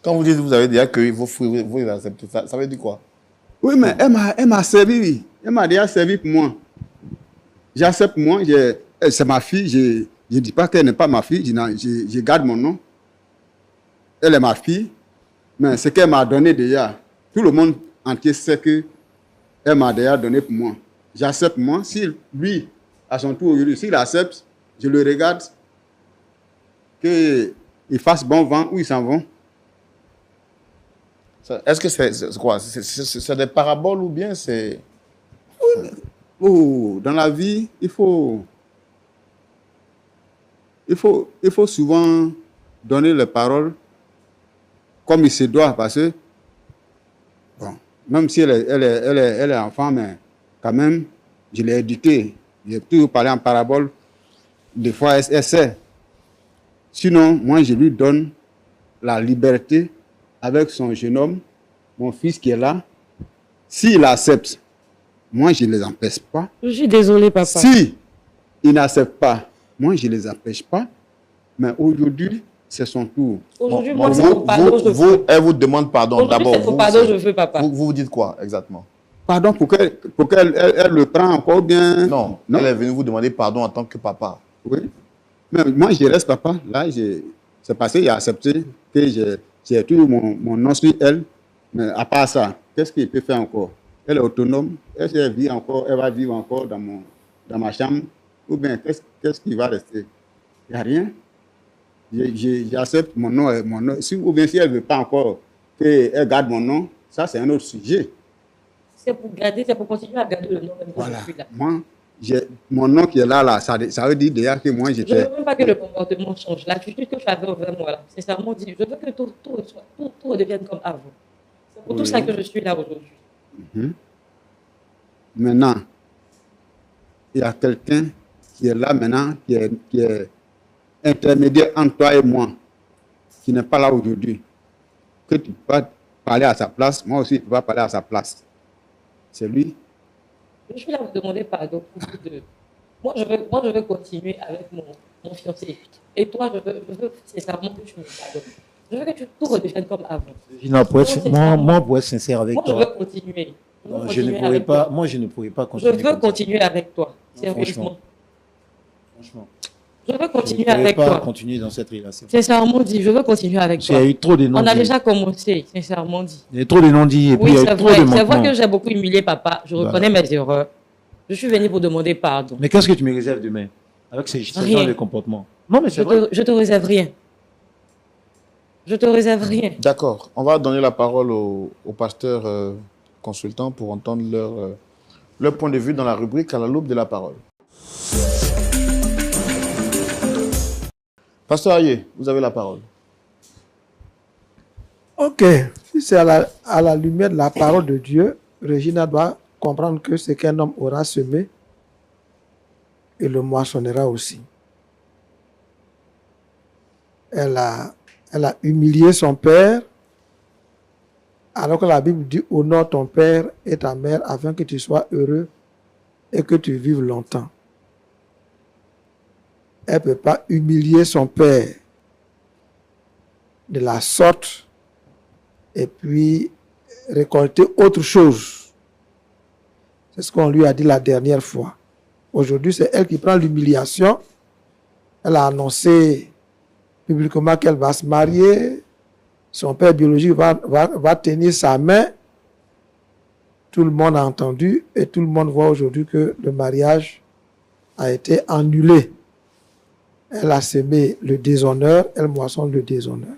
Quand vous dites que vous avez déjà cueilli vos fruits, vous les acceptez, ça veut dire quoi? Oui, mais elle m'a servi. Elle m'a déjà servi pour moi. J'accepte moi. C'est ma fille. Je ne dis pas qu'elle n'est pas ma fille. Je garde mon nom. Elle est ma fille. Mais ce qu'elle m'a donné déjà, tout le monde entier sait qu'elle m'a déjà donné pour moi. J'accepte moi. Si lui, à son tour aujourd'hui, s'il accepte, je le regarde, qu'il fasse bon vent ou ils s'en vont. Est-ce que c'est quoi? C'est des paraboles ou bien c'est... Oh, dans la vie, il faut souvent donner les paroles comme il se doit, parce que, bon, même si elle est enfant, mais quand même, je l'ai éduquée. J'ai toujours parlé en parabole. Des fois, elle sait. Sinon, moi, je lui donne la liberté avec son jeune homme, mon fils qui est là. S'il accepte, moi, je ne les empêche pas. Je suis désolée, papa. Si il n'accepte pas, moi, je ne les empêche pas. Mais aujourd'hui, c'est son tour. Aujourd'hui, moi, c'est mon pardon, je veux. Elle vous demande pardon d'abord. C'est ton pardon, je veux, papa. Vous dites quoi exactement? Pardon pour qu'elle le prenne encore bien. Non, elle est venue vous demander pardon en tant que papa. Oui. Mais moi, je reste papa. Là, c'est passé, il a accepté que j'ai toujours mon nom sur elle. Mais à part ça, qu'est-ce qu'il peut faire encore? Elle est autonome. Elle va vivre encore dans ma chambre. Ou bien, qu'est-ce qui va rester? Il n'y a rien. J'accepte mon nom. Ou bien si elle ne veut pas encore qu'elle garde mon nom, ça, c'est un autre sujet. C'est pour garder, c'est pour continuer à garder le nom même quand je suis là. Moi, mon nom qui est là, ça veut dire déjà que moi, j'étais... Je ne veux même pas que le comportement change. L'attitude que tu avais envers moi, là, c'est sincèrement dit. Je veux que tout redevienne comme avant. C'est pour tout ça que je suis là aujourd'hui. Maintenant, il y a quelqu'un qui est là maintenant, qui est intermédiaire entre toi et moi, qui n'est pas là aujourd'hui. Que tu peux parler à sa place, moi aussi, tu vas parler à sa place. C'est lui. Je suis là pour demander pardon pour vous deux. Moi, je veux continuer avec mon fiancé. Et toi, je veux sincèrement que tu me pardonnes. Je veux que tu tout redeviennes comme avant. Moi, pour être sincère avec toi. Moi, je veux continuer. Je ne pourrais pas. Moi, je ne pourrais pas continuer. Je veux continuer avec toi. Sérieusement. Franchement. Je veux continuer avec toi. Je ne pourrais pas continuer dans cette relation. Sincèrement dit, je veux continuer avec toi. Il y a eu trop de non-dits. On a déjà commencé, sincèrement dit. Il y a eu trop de non-dits et puis oui, il y a eu trop de manquements. C'est vrai que j'ai beaucoup humilié papa. Je reconnais mes erreurs. Je suis venu pour demander pardon. Mais qu'est-ce que tu me réserves demain avec ce genre de comportement? Non, mais c'est vrai. Je te réserve rien. Je te réserve rien. D'accord. On va donner la parole aux pasteurs consultants pour entendre leur point de vue dans la rubrique à la loupe de la parole. Pasteur Aye, vous avez la parole. Ok. Si c'est à la lumière de la parole de Dieu, Regina doit comprendre que ce qu'un homme aura semé, il le moissonnera aussi. Elle a humilié son père, alors que la Bible dit « Honore ton père et ta mère afin que tu sois heureux et que tu vives longtemps ». Elle ne peut pas humilier son père de la sorte et puis récolter autre chose. C'est ce qu'on lui a dit la dernière fois. Aujourd'hui, c'est elle qui prend l'humiliation. Elle a annoncé publiquement qu'elle va se marier. Son père biologique va tenir sa main. Tout le monde a entendu et tout le monde voit aujourd'hui que le mariage a été annulé. Elle a semé le déshonneur, elle moissonne le déshonneur.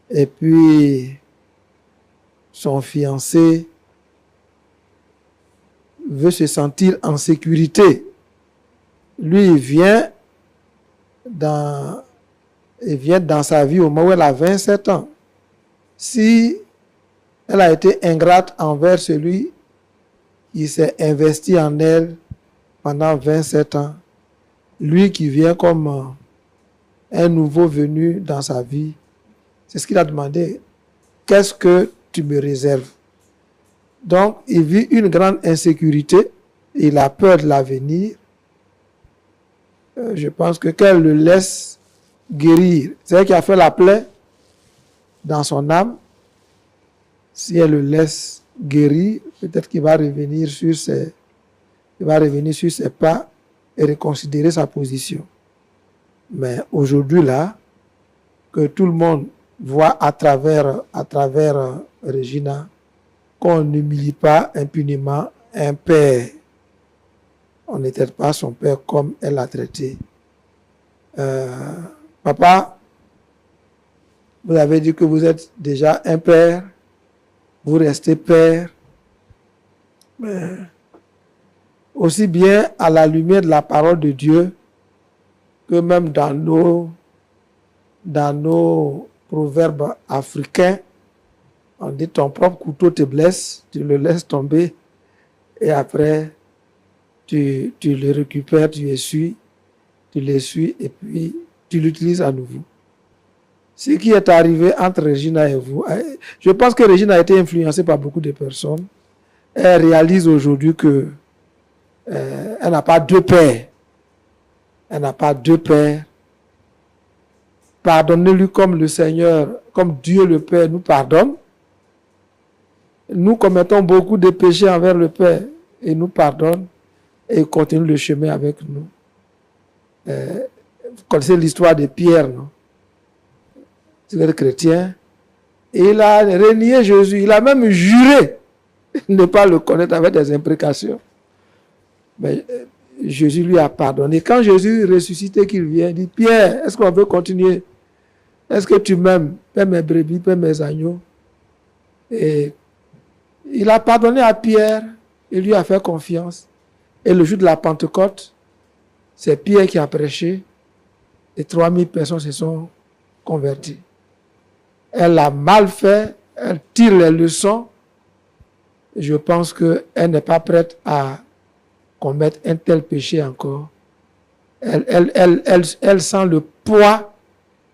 Et puis, son fiancé veut se sentir en sécurité. Lui, il vient dans sa vie au moment où elle a 27 ans. Si elle a été ingrate envers celui qui s'est investi en elle pendant 27 ans, lui qui vient comme un nouveau venu dans sa vie, c'est ce qu'il a demandé. Qu'est-ce que tu me réserves? Donc, il vit une grande insécurité. Il a peur de l'avenir. Je pense que qu'elle le laisse guérir. C'est elle qui a fait la plaie dans son âme. Si elle le laisse guérir, peut-être qu'il va revenir sur ses pas et reconsidérer sa position. Mais aujourd'hui, là, que tout le monde voit à travers Regina, qu'on n'humilie pas impunément un père. On ne traite pas son père comme elle l'a traité. Papa, vous avez dit que vous êtes déjà un père, vous restez père. Mais aussi bien à la lumière de la parole de Dieu que même dans nos proverbes africains, on dit ton propre couteau te blesse, tu le laisses tomber et après tu le récupères, tu l'essuies et puis tu l'utilises à nouveau. Ce qui est arrivé entre Regina et vous, je pense que Regina a été influencée par beaucoup de personnes. Elle réalise aujourd'hui que elle n'a pas deux pères. Elle n'a pas deux pères. Pardonnez-lui comme le Seigneur, comme Dieu le Père nous pardonne. Nous commettons beaucoup de péchés envers le Père et nous pardonne et continue le chemin avec nous. Vous connaissez l'histoire de Pierre, non? C'est le chrétien. Et il a renié Jésus. Il a même juré ne pas le connaître avec des imprécations. Mais Jésus lui a pardonné. Quand Jésus ressuscité qu'il vient, il dit, Pierre, est-ce qu'on veut continuer? Est-ce que tu m'aimes? Paie mes brebis, paie mes agneaux. Et il a pardonné à Pierre. Il lui a fait confiance. Et le jour de la Pentecôte, c'est Pierre qui a prêché. Et 3000 personnes se sont converties. Elle a mal fait. Elle tire les leçons. Je pense qu'elle n'est pas prête à commettre un tel péché encore. Elle sent le poids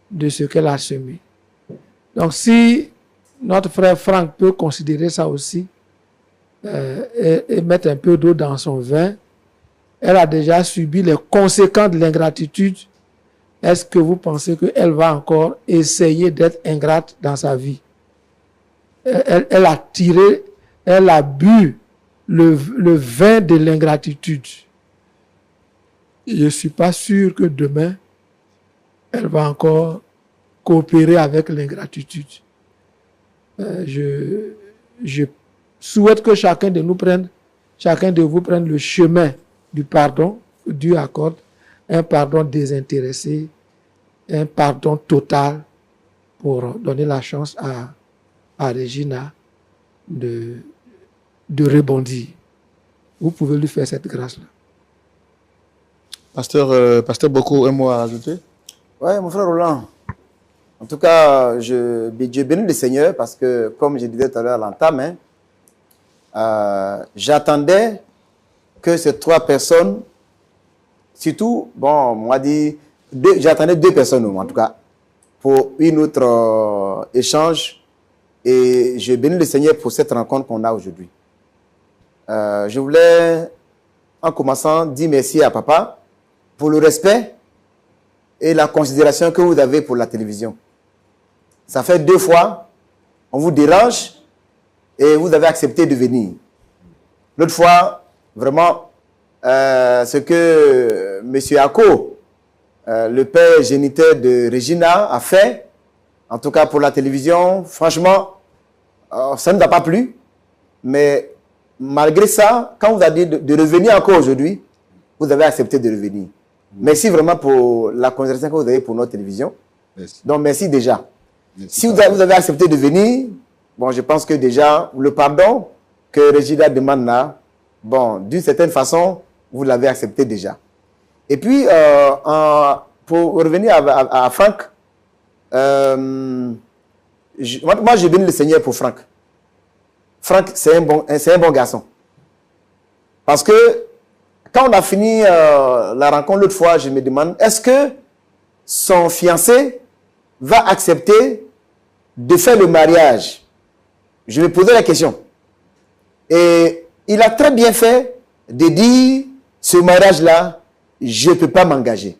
de ce qu'elle a semé. Donc si notre frère Franck peut considérer ça aussi et mettre un peu d'eau dans son vin, elle a déjà subi les conséquences de l'ingratitude. Est-ce que vous pensez qu'elle va encore essayer d'être ingrate dans sa vie? Elle a tiré, elle a bu le vin de l'ingratitude. Je ne suis pas sûr que demain, elle va encore coopérer avec l'ingratitude. Je souhaite que chacun de vous prenne le chemin du pardon que Dieu accorde, un pardon désintéressé, un pardon total pour donner la chance à Regina de rebondir. Vous pouvez lui faire cette grâce-là. Pasteur Boko, un mot à rajouter? Oui, mon frère Roland. En tout cas, je bénis le Seigneur parce que, comme je disais tout à l'heure à l'entame, j'attendais que ces 3 personnes, surtout, bon, moi dit, j'attendais 2 personnes en tout cas, pour une autre échange. Et je bénis le Seigneur pour cette rencontre qu'on a aujourd'hui. Je voulais, en commençant, dire merci à papa pour le respect et la considération que vous avez pour la télévision. Ça fait 2 fois, on vous dérange et vous avez accepté de venir. L'autre fois, vraiment, ce que M. Ako, le père géniteur de Regina, a fait, en tout cas pour la télévision, franchement, ça ne nous a pas plu. Mais malgré ça, quand vous avez dit de revenir encore aujourd'hui, vous avez accepté de revenir. Merci vraiment pour la considération que vous avez pour notre télévision. Merci. Donc merci déjà. Merci. Si vous avez accepté de venir, bon, je pense que déjà, le pardon que Regina demande là, bon, d'une certaine façon, vous l'avez accepté déjà. Et puis, pour revenir à Franck, moi, je bénis le Seigneur pour Franck. Franck, c'est un bon garçon. Parce que, quand on a fini la rencontre l'autre fois, je me demande, est-ce que son fiancé va accepter de faire le mariage? Je me posais la question. Et il a très bien fait de dire, ce mariage-là, je ne peux pas m'engager.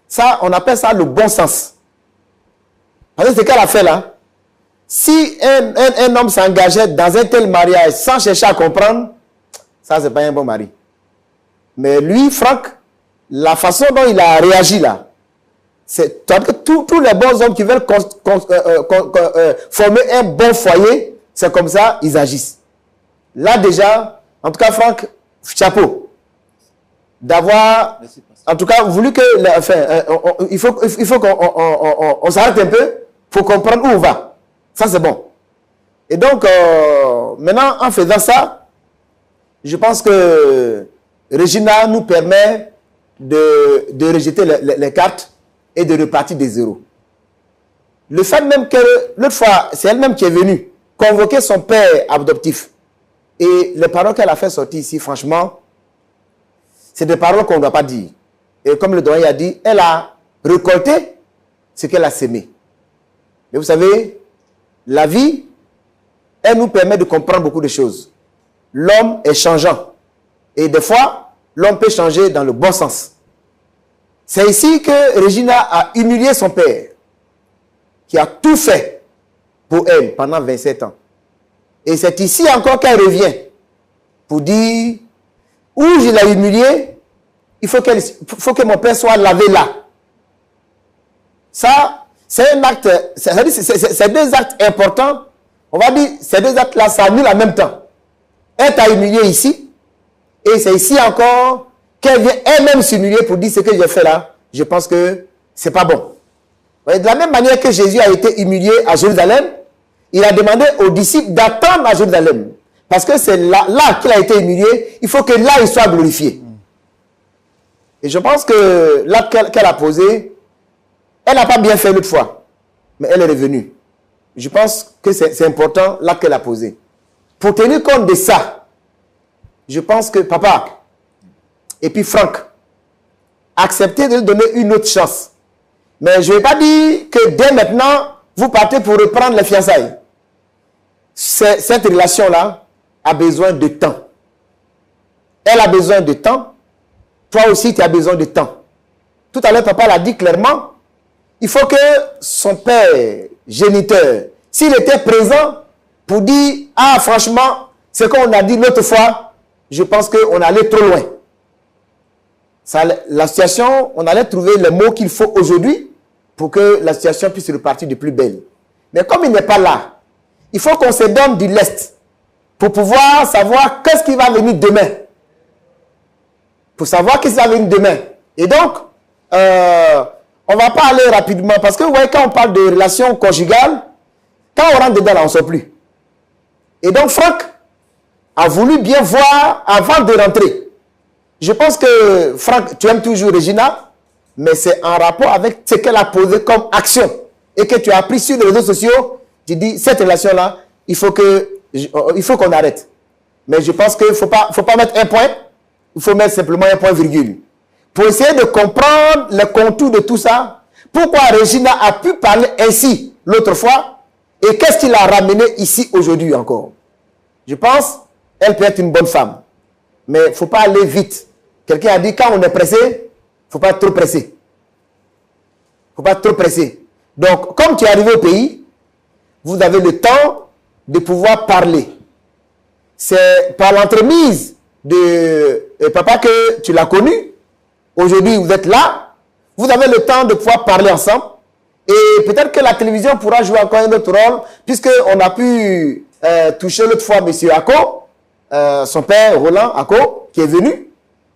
Ça, on appelle ça le bon sens. Parce que ce qu'elle a fait là, si un homme s'engageait dans un tel mariage sans chercher à comprendre, ça, ce n'est pas un bon mari. Mais lui, Franck, la façon dont il a réagi là, c'est que tous les bons hommes qui veulent former un bon foyer, c'est comme ça, ils agissent. Là déjà, en tout cas, Franck, chapeau. D'avoir, en tout cas, voulu que, il faut qu'on s'arrête un peu pour comprendre où on va. Ça, c'est bon. Et donc, maintenant, en faisant ça, je pense que Regina nous permet de rejeter les cartes et de repartir des zéros. Le fait même que, l'autre fois, c'est elle-même qui est venue convoquer son père adoptif. Et les paroles qu'elle a fait sortir ici, franchement, c'est des paroles qu'on ne doit pas dire. Et comme le doyen a dit, elle a récolté ce qu'elle a sémé. Mais vous savez, la vie, elle nous permet de comprendre beaucoup de choses. L'homme est changeant. Et des fois, l'homme peut changer dans le bon sens. C'est ici que Regina a humilié son père, qui a tout fait pour elle pendant 27 ans. Et c'est ici encore qu'elle revient pour dire, où je l'ai humilié, il faut que mon père soit lavé là. Ça, c'est un acte, c'est 2 actes importants. On va dire, ces 2 actes-là s'annulent en même temps. Elle t'a humilié ici, et c'est ici encore qu'elle vient elle-même s'humilier pour dire ce que j'ai fait là. Je pense que c'est pas bon. De la même manière que Jésus a été humilié à Jérusalem, il a demandé aux disciples d'attendre à Jérusalem. Parce que c'est là qu'il a été humilié. Il faut que là, il soit glorifié. Et je pense que l'acte qu'elle a posé, elle n'a pas bien fait l'autre fois. Mais elle est revenue. Je pense que c'est important l'acte qu'elle a posé. Pour tenir compte de ça, je pense que papa, et puis Franck, acceptez de lui donner une autre chance. Mais je ne vais pas dire que dès maintenant, vous partez pour reprendre les fiançailles. Cette relation-là a besoin de temps. Elle a besoin de temps toi aussi, tu as besoin de temps. Tout à l'heure, papa l'a dit clairement, il faut que son père, géniteur, s'il était présent pour dire, ah franchement, ce qu'on a dit l'autre fois, je pense qu'on allait trop loin. Ça, la situation, on allait trouver les mots qu'il faut aujourd'hui pour que la situation puisse repartir de plus belle. Mais comme il n'est pas là, il faut qu'on se donne du lest pour pouvoir savoir qu'est-ce qui va venir demain. Pour savoir qu'est-ce qui va venir demain. Et donc, on ne va pas aller rapidement parce que ouais, quand on parle de relations conjugales, quand on rentre dedans, là, on ne sort plus. Et donc, Franck a voulu bien voir avant de rentrer. Je pense que, Franck, tu aimes toujours Regina, mais c'est en rapport avec ce qu'elle a posé comme action et que tu as appris sur les réseaux sociaux. Tu dis, cette relation-là, il faut qu'on arrête. Mais je pense qu'il ne faut pas mettre un point, il faut mettre simplement un point virgule. Pour essayer de comprendre le contour de tout ça, pourquoi Regina a pu parler ainsi l'autre fois et qu'est-ce qui l'a ramené ici aujourd'hui encore. Je pense qu'elle peut être une bonne femme, mais il ne faut pas aller vite. Quelqu'un a dit, quand on est pressé, il ne faut pas être trop pressé. Il ne faut pas être trop pressé. Donc, comme tu es arrivé au pays, vous avez le temps de pouvoir parler. C'est par l'entremise de papa que tu l'as connu. Aujourd'hui, vous êtes là. Vous avez le temps de pouvoir parler ensemble. Et peut-être que la télévision pourra jouer encore un autre rôle, puisqu'on a pu toucher l'autre fois M. Ako, son père Roland Ako, qui est venu.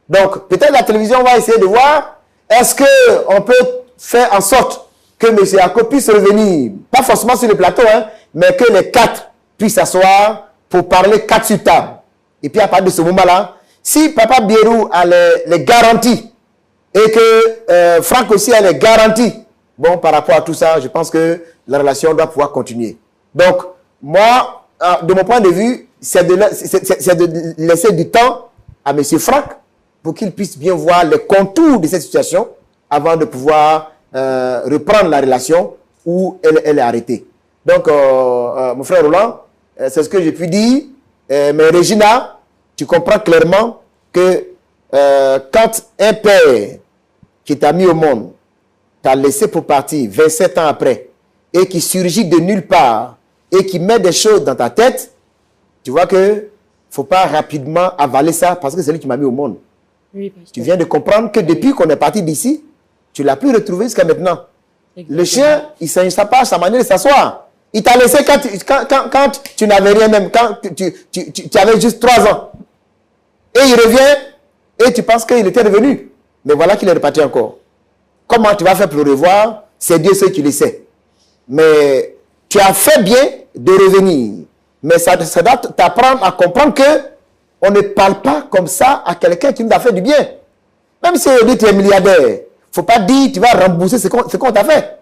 Donc, peut-être la télévision va essayer de voir, est-ce qu'on peut faire en sorte que M. Ako puisse revenir, pas forcément sur le plateau, hein, mais que les quatre puissent s'asseoir pour parler quatre sur table. Et puis à partir de ce moment-là, si Papa Bierou a les garanties et que Franck aussi a les garanties, bon, par rapport à tout ça, je pense que la relation doit pouvoir continuer. Donc, moi, de mon point de vue, c'est de laisser du temps à M. Franck pour qu'il puisse bien voir les contours de cette situation avant de pouvoir reprendre la relation où elle est arrêtée. Donc, mon frère Roland, c'est ce que j'ai pu dire. Mais Regina, tu comprends clairement que quand un père qui t'a mis au monde t'a laissé pour partir 27 ans après et qui surgit de nulle part et qui met des choses dans ta tête, tu vois que il ne faut pas rapidement avaler ça parce que c'est lui qui m'a mis au monde. Oui, tu viens de comprendre que depuis qu'on est parti d'ici, tu l'as pu retrouver jusqu'à maintenant. Exactement. Le chien, il ne pas sa manière de s'asseoir. Il t'a laissé quand tu n'avais rien même, quand tu avais juste 3 ans. Et il revient et tu penses qu'il était revenu. Mais voilà qu'il est reparti encore. Comment tu vas faire pour le revoir? C'est Dieu seul qui le sait. Mais tu as fait bien de revenir. Mais ça doit t'apprendre à comprendre que on ne parle pas comme ça à quelqu'un qui nous a fait du bien. Même si on dit que tu es milliardaire, il ne faut pas dire que tu vas rembourser ce qu'on t'a fait.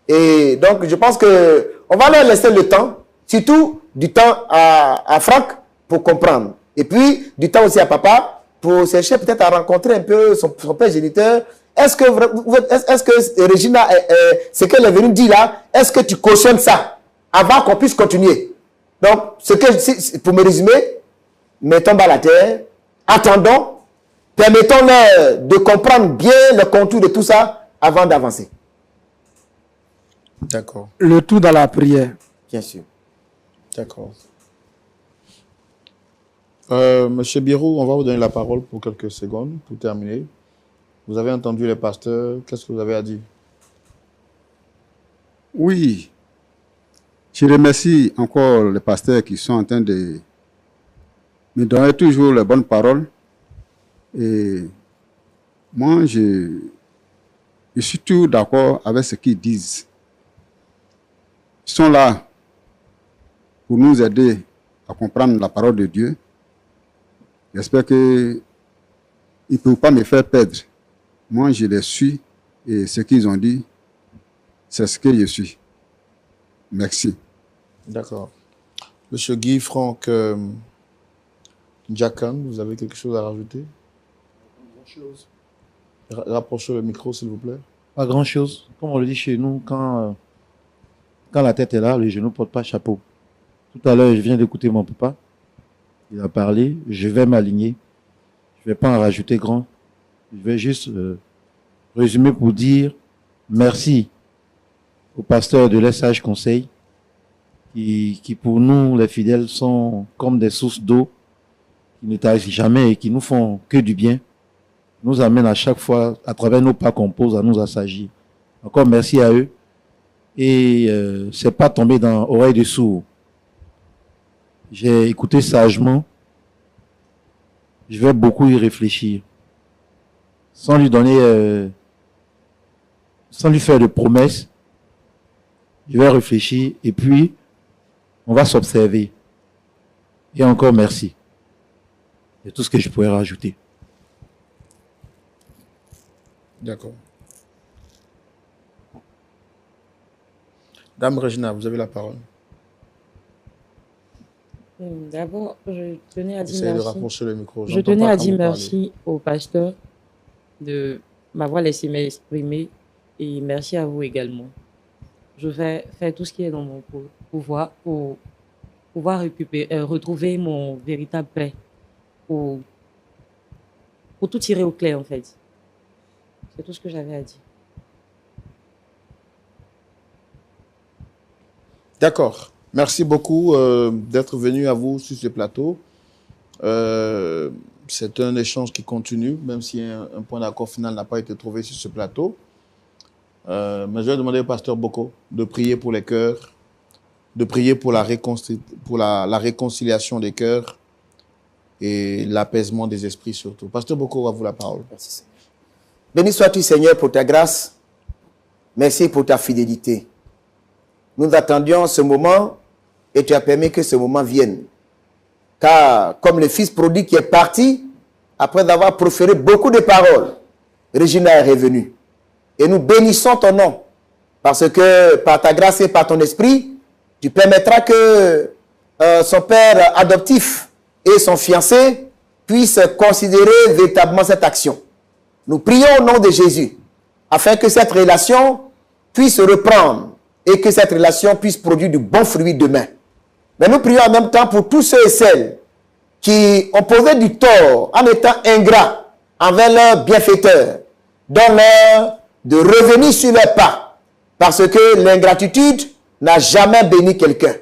Et donc, je pense qu'on va leur laisser le temps, surtout du temps à Franck pour comprendre. Et puis, du temps aussi à papa pour chercher peut-être à rencontrer un peu son père géniteur. Est-ce que Regina, ce qu'elle est venue dire là, est-ce que tu cautionnes ça avant qu'on puisse continuer? Donc, pour me résumer, mettons bas la terre, attendons, permettons-leur de comprendre bien le contour de tout ça avant d'avancer. D'accord. Le tout dans la prière. Bien sûr. D'accord. Monsieur Bierou, on va vous donner la parole pour quelques secondes, pour terminer. Vous avez entendu les pasteurs, qu'est-ce que vous avez à dire? Oui. Je remercie encore les pasteurs qui sont en train de me donner toujours les bonnes paroles. Et moi, je suis tout d'accord avec ce qu'ils disent. Ils sont là pour nous aider à comprendre la parole de Dieu. J'espère qu'ils ne peuvent pas me faire perdre. Moi, je les suis et ce qu'ils ont dit, c'est ce que je suis. Merci. D'accord. Monsieur Guy Franck Djakan, vous avez quelque chose à rajouter? Pas grand-chose. Rapprochez le micro, s'il vous plaît. Pas grand-chose. Comme on le dit chez nous, quand la tête est là, les genoux ne portent pas chapeau. Tout à l'heure, je viens d'écouter mon papa. Il a parlé. Je vais m'aligner. Je ne vais pas en rajouter grand. Je vais juste résumer pour dire merci aux pasteurs de l'SH Conseil qui pour nous, les fidèles, sont comme des sources d'eau qui ne tarissent jamais et qui nous font que du bien. Nous amènent à chaque fois, à travers nos pas qu'on pose, à nous assagir. Encore merci à eux. Et c'est pas tombé dans oreille de sourd. J'ai écouté sagement. Je vais beaucoup y réfléchir. Sans lui donner, sans lui faire de promesses. Je vais réfléchir et puis on va s'observer. Et encore merci. C'est tout ce que je pourrais rajouter. D'accord. Dame Regina, vous avez la parole. D'abord, je tenais à dire Essayez de merci. rapprocher le micro. Je tenais à dire merci au pasteur de m'avoir laissé m'exprimer et merci à vous également. Je vais faire tout ce qui est dans mon pouvoir pour pouvoir retrouver mon véritable paix, pour tout tirer au clair en fait. C'est tout ce que j'avais à dire. D'accord. Merci beaucoup d'être venu à vous sur ce plateau. C'est un échange qui continue, même si un point d'accord final n'a pas été trouvé sur ce plateau. Mais je vais demander au pasteur Boko de prier pour les cœurs, de prier pour la réconciliation des cœurs et l'apaisement des esprits surtout. Pasteur Boko, à vous la parole. Merci, Seigneur. Béni sois-tu, Seigneur, pour ta grâce. Merci pour ta fidélité. Nous attendions ce moment et tu as permis que ce moment vienne. Car comme le fils prodigue qui est parti, après avoir proféré beaucoup de paroles, Regina est revenue. Et nous bénissons ton nom. Parce que par ta grâce et par ton esprit, tu permettras que son père adoptif et son fiancé puissent considérer véritablement cette action. Nous prions au nom de Jésus, afin que cette relation puisse reprendre et que cette relation puisse produire du bon fruit demain. Mais nous prions en même temps pour tous ceux et celles qui ont posé du tort en étant ingrats envers leurs bienfaiteurs, donne-leur de revenir sur leurs pas, parce que l'ingratitude n'a jamais béni quelqu'un.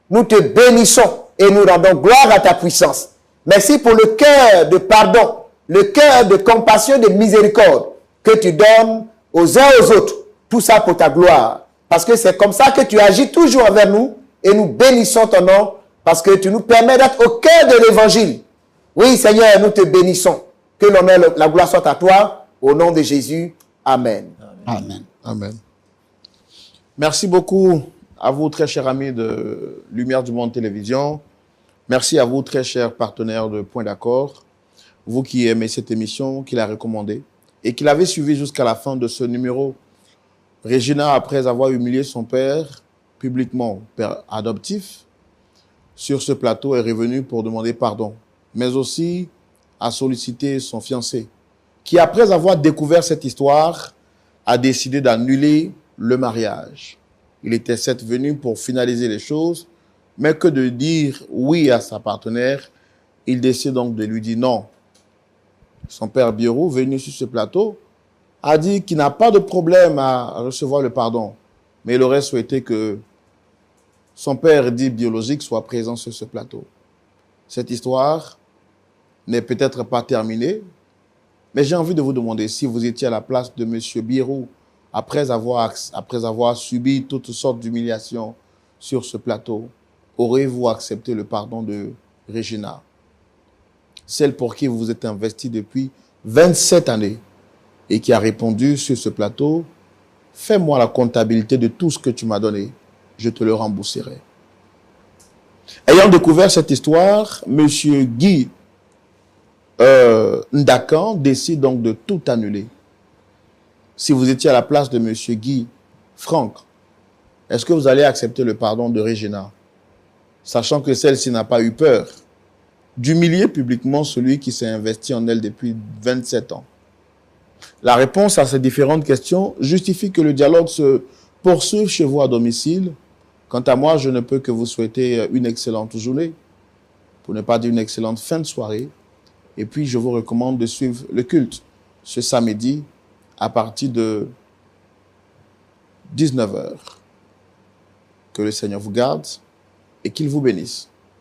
Nous te bénissons et nous rendons gloire à ta puissance. Merci pour le cœur de pardon, le cœur de compassion, de miséricorde que tu donnes aux uns aux autres. Tout ça pour ta gloire. Parce que c'est comme ça que tu agis toujours envers nous et nous bénissons ton nom parce que tu nous permets d'être au cœur de l'évangile. Oui, Seigneur, nous te bénissons. Que l'honneur, la gloire soit à toi. Au nom de Jésus. Amen. Amen. Amen. Merci beaucoup à vous, très chers amis de Lumière du Monde Télévision. Merci à vous, très chers partenaires de Point d'Accord. Vous qui aimez cette émission, qui la recommandez et qui l'avez suivie jusqu'à la fin de ce numéro. Regina, après avoir humilié son père publiquement, père adoptif, sur ce plateau est revenue pour demander pardon, mais aussi à solliciter son fiancé, qui après avoir découvert cette histoire, a décidé d'annuler le mariage. Il était certes venu pour finaliser les choses, mais que de dire oui à sa partenaire, il décide donc de lui dire non. Son père Birou, venu sur ce plateau, a dit qu'il n'a pas de problème à recevoir le pardon, mais il aurait souhaité que son père dit biologique soit présent sur ce plateau. Cette histoire n'est peut-être pas terminée, mais j'ai envie de vous demander si vous étiez à la place de M. Birou après avoir subi toutes sortes d'humiliations sur ce plateau, auriez-vous accepté le pardon de Regina, celle pour qui vous vous êtes investi depuis 27 années et qui a répondu sur ce plateau, fais-moi la comptabilité de tout ce que tu m'as donné, je te le rembourserai. Ayant découvert cette histoire, M. Guy Ndakan décide donc de tout annuler. Si vous étiez à la place de M. Guy Franck, est-ce que vous allez accepter le pardon de Regina, sachant que celle-ci n'a pas eu peur d'humilier publiquement celui qui s'est investi en elle depuis 27 ans? La réponse à ces différentes questions justifie que le dialogue se poursuive chez vous à domicile. Quant à moi, je ne peux que vous souhaiter une excellente journée, pour ne pas dire une excellente fin de soirée. Et puis, je vous recommande de suivre le culte ce samedi à partir de 19h. Que le Seigneur vous garde et qu'il vous bénisse.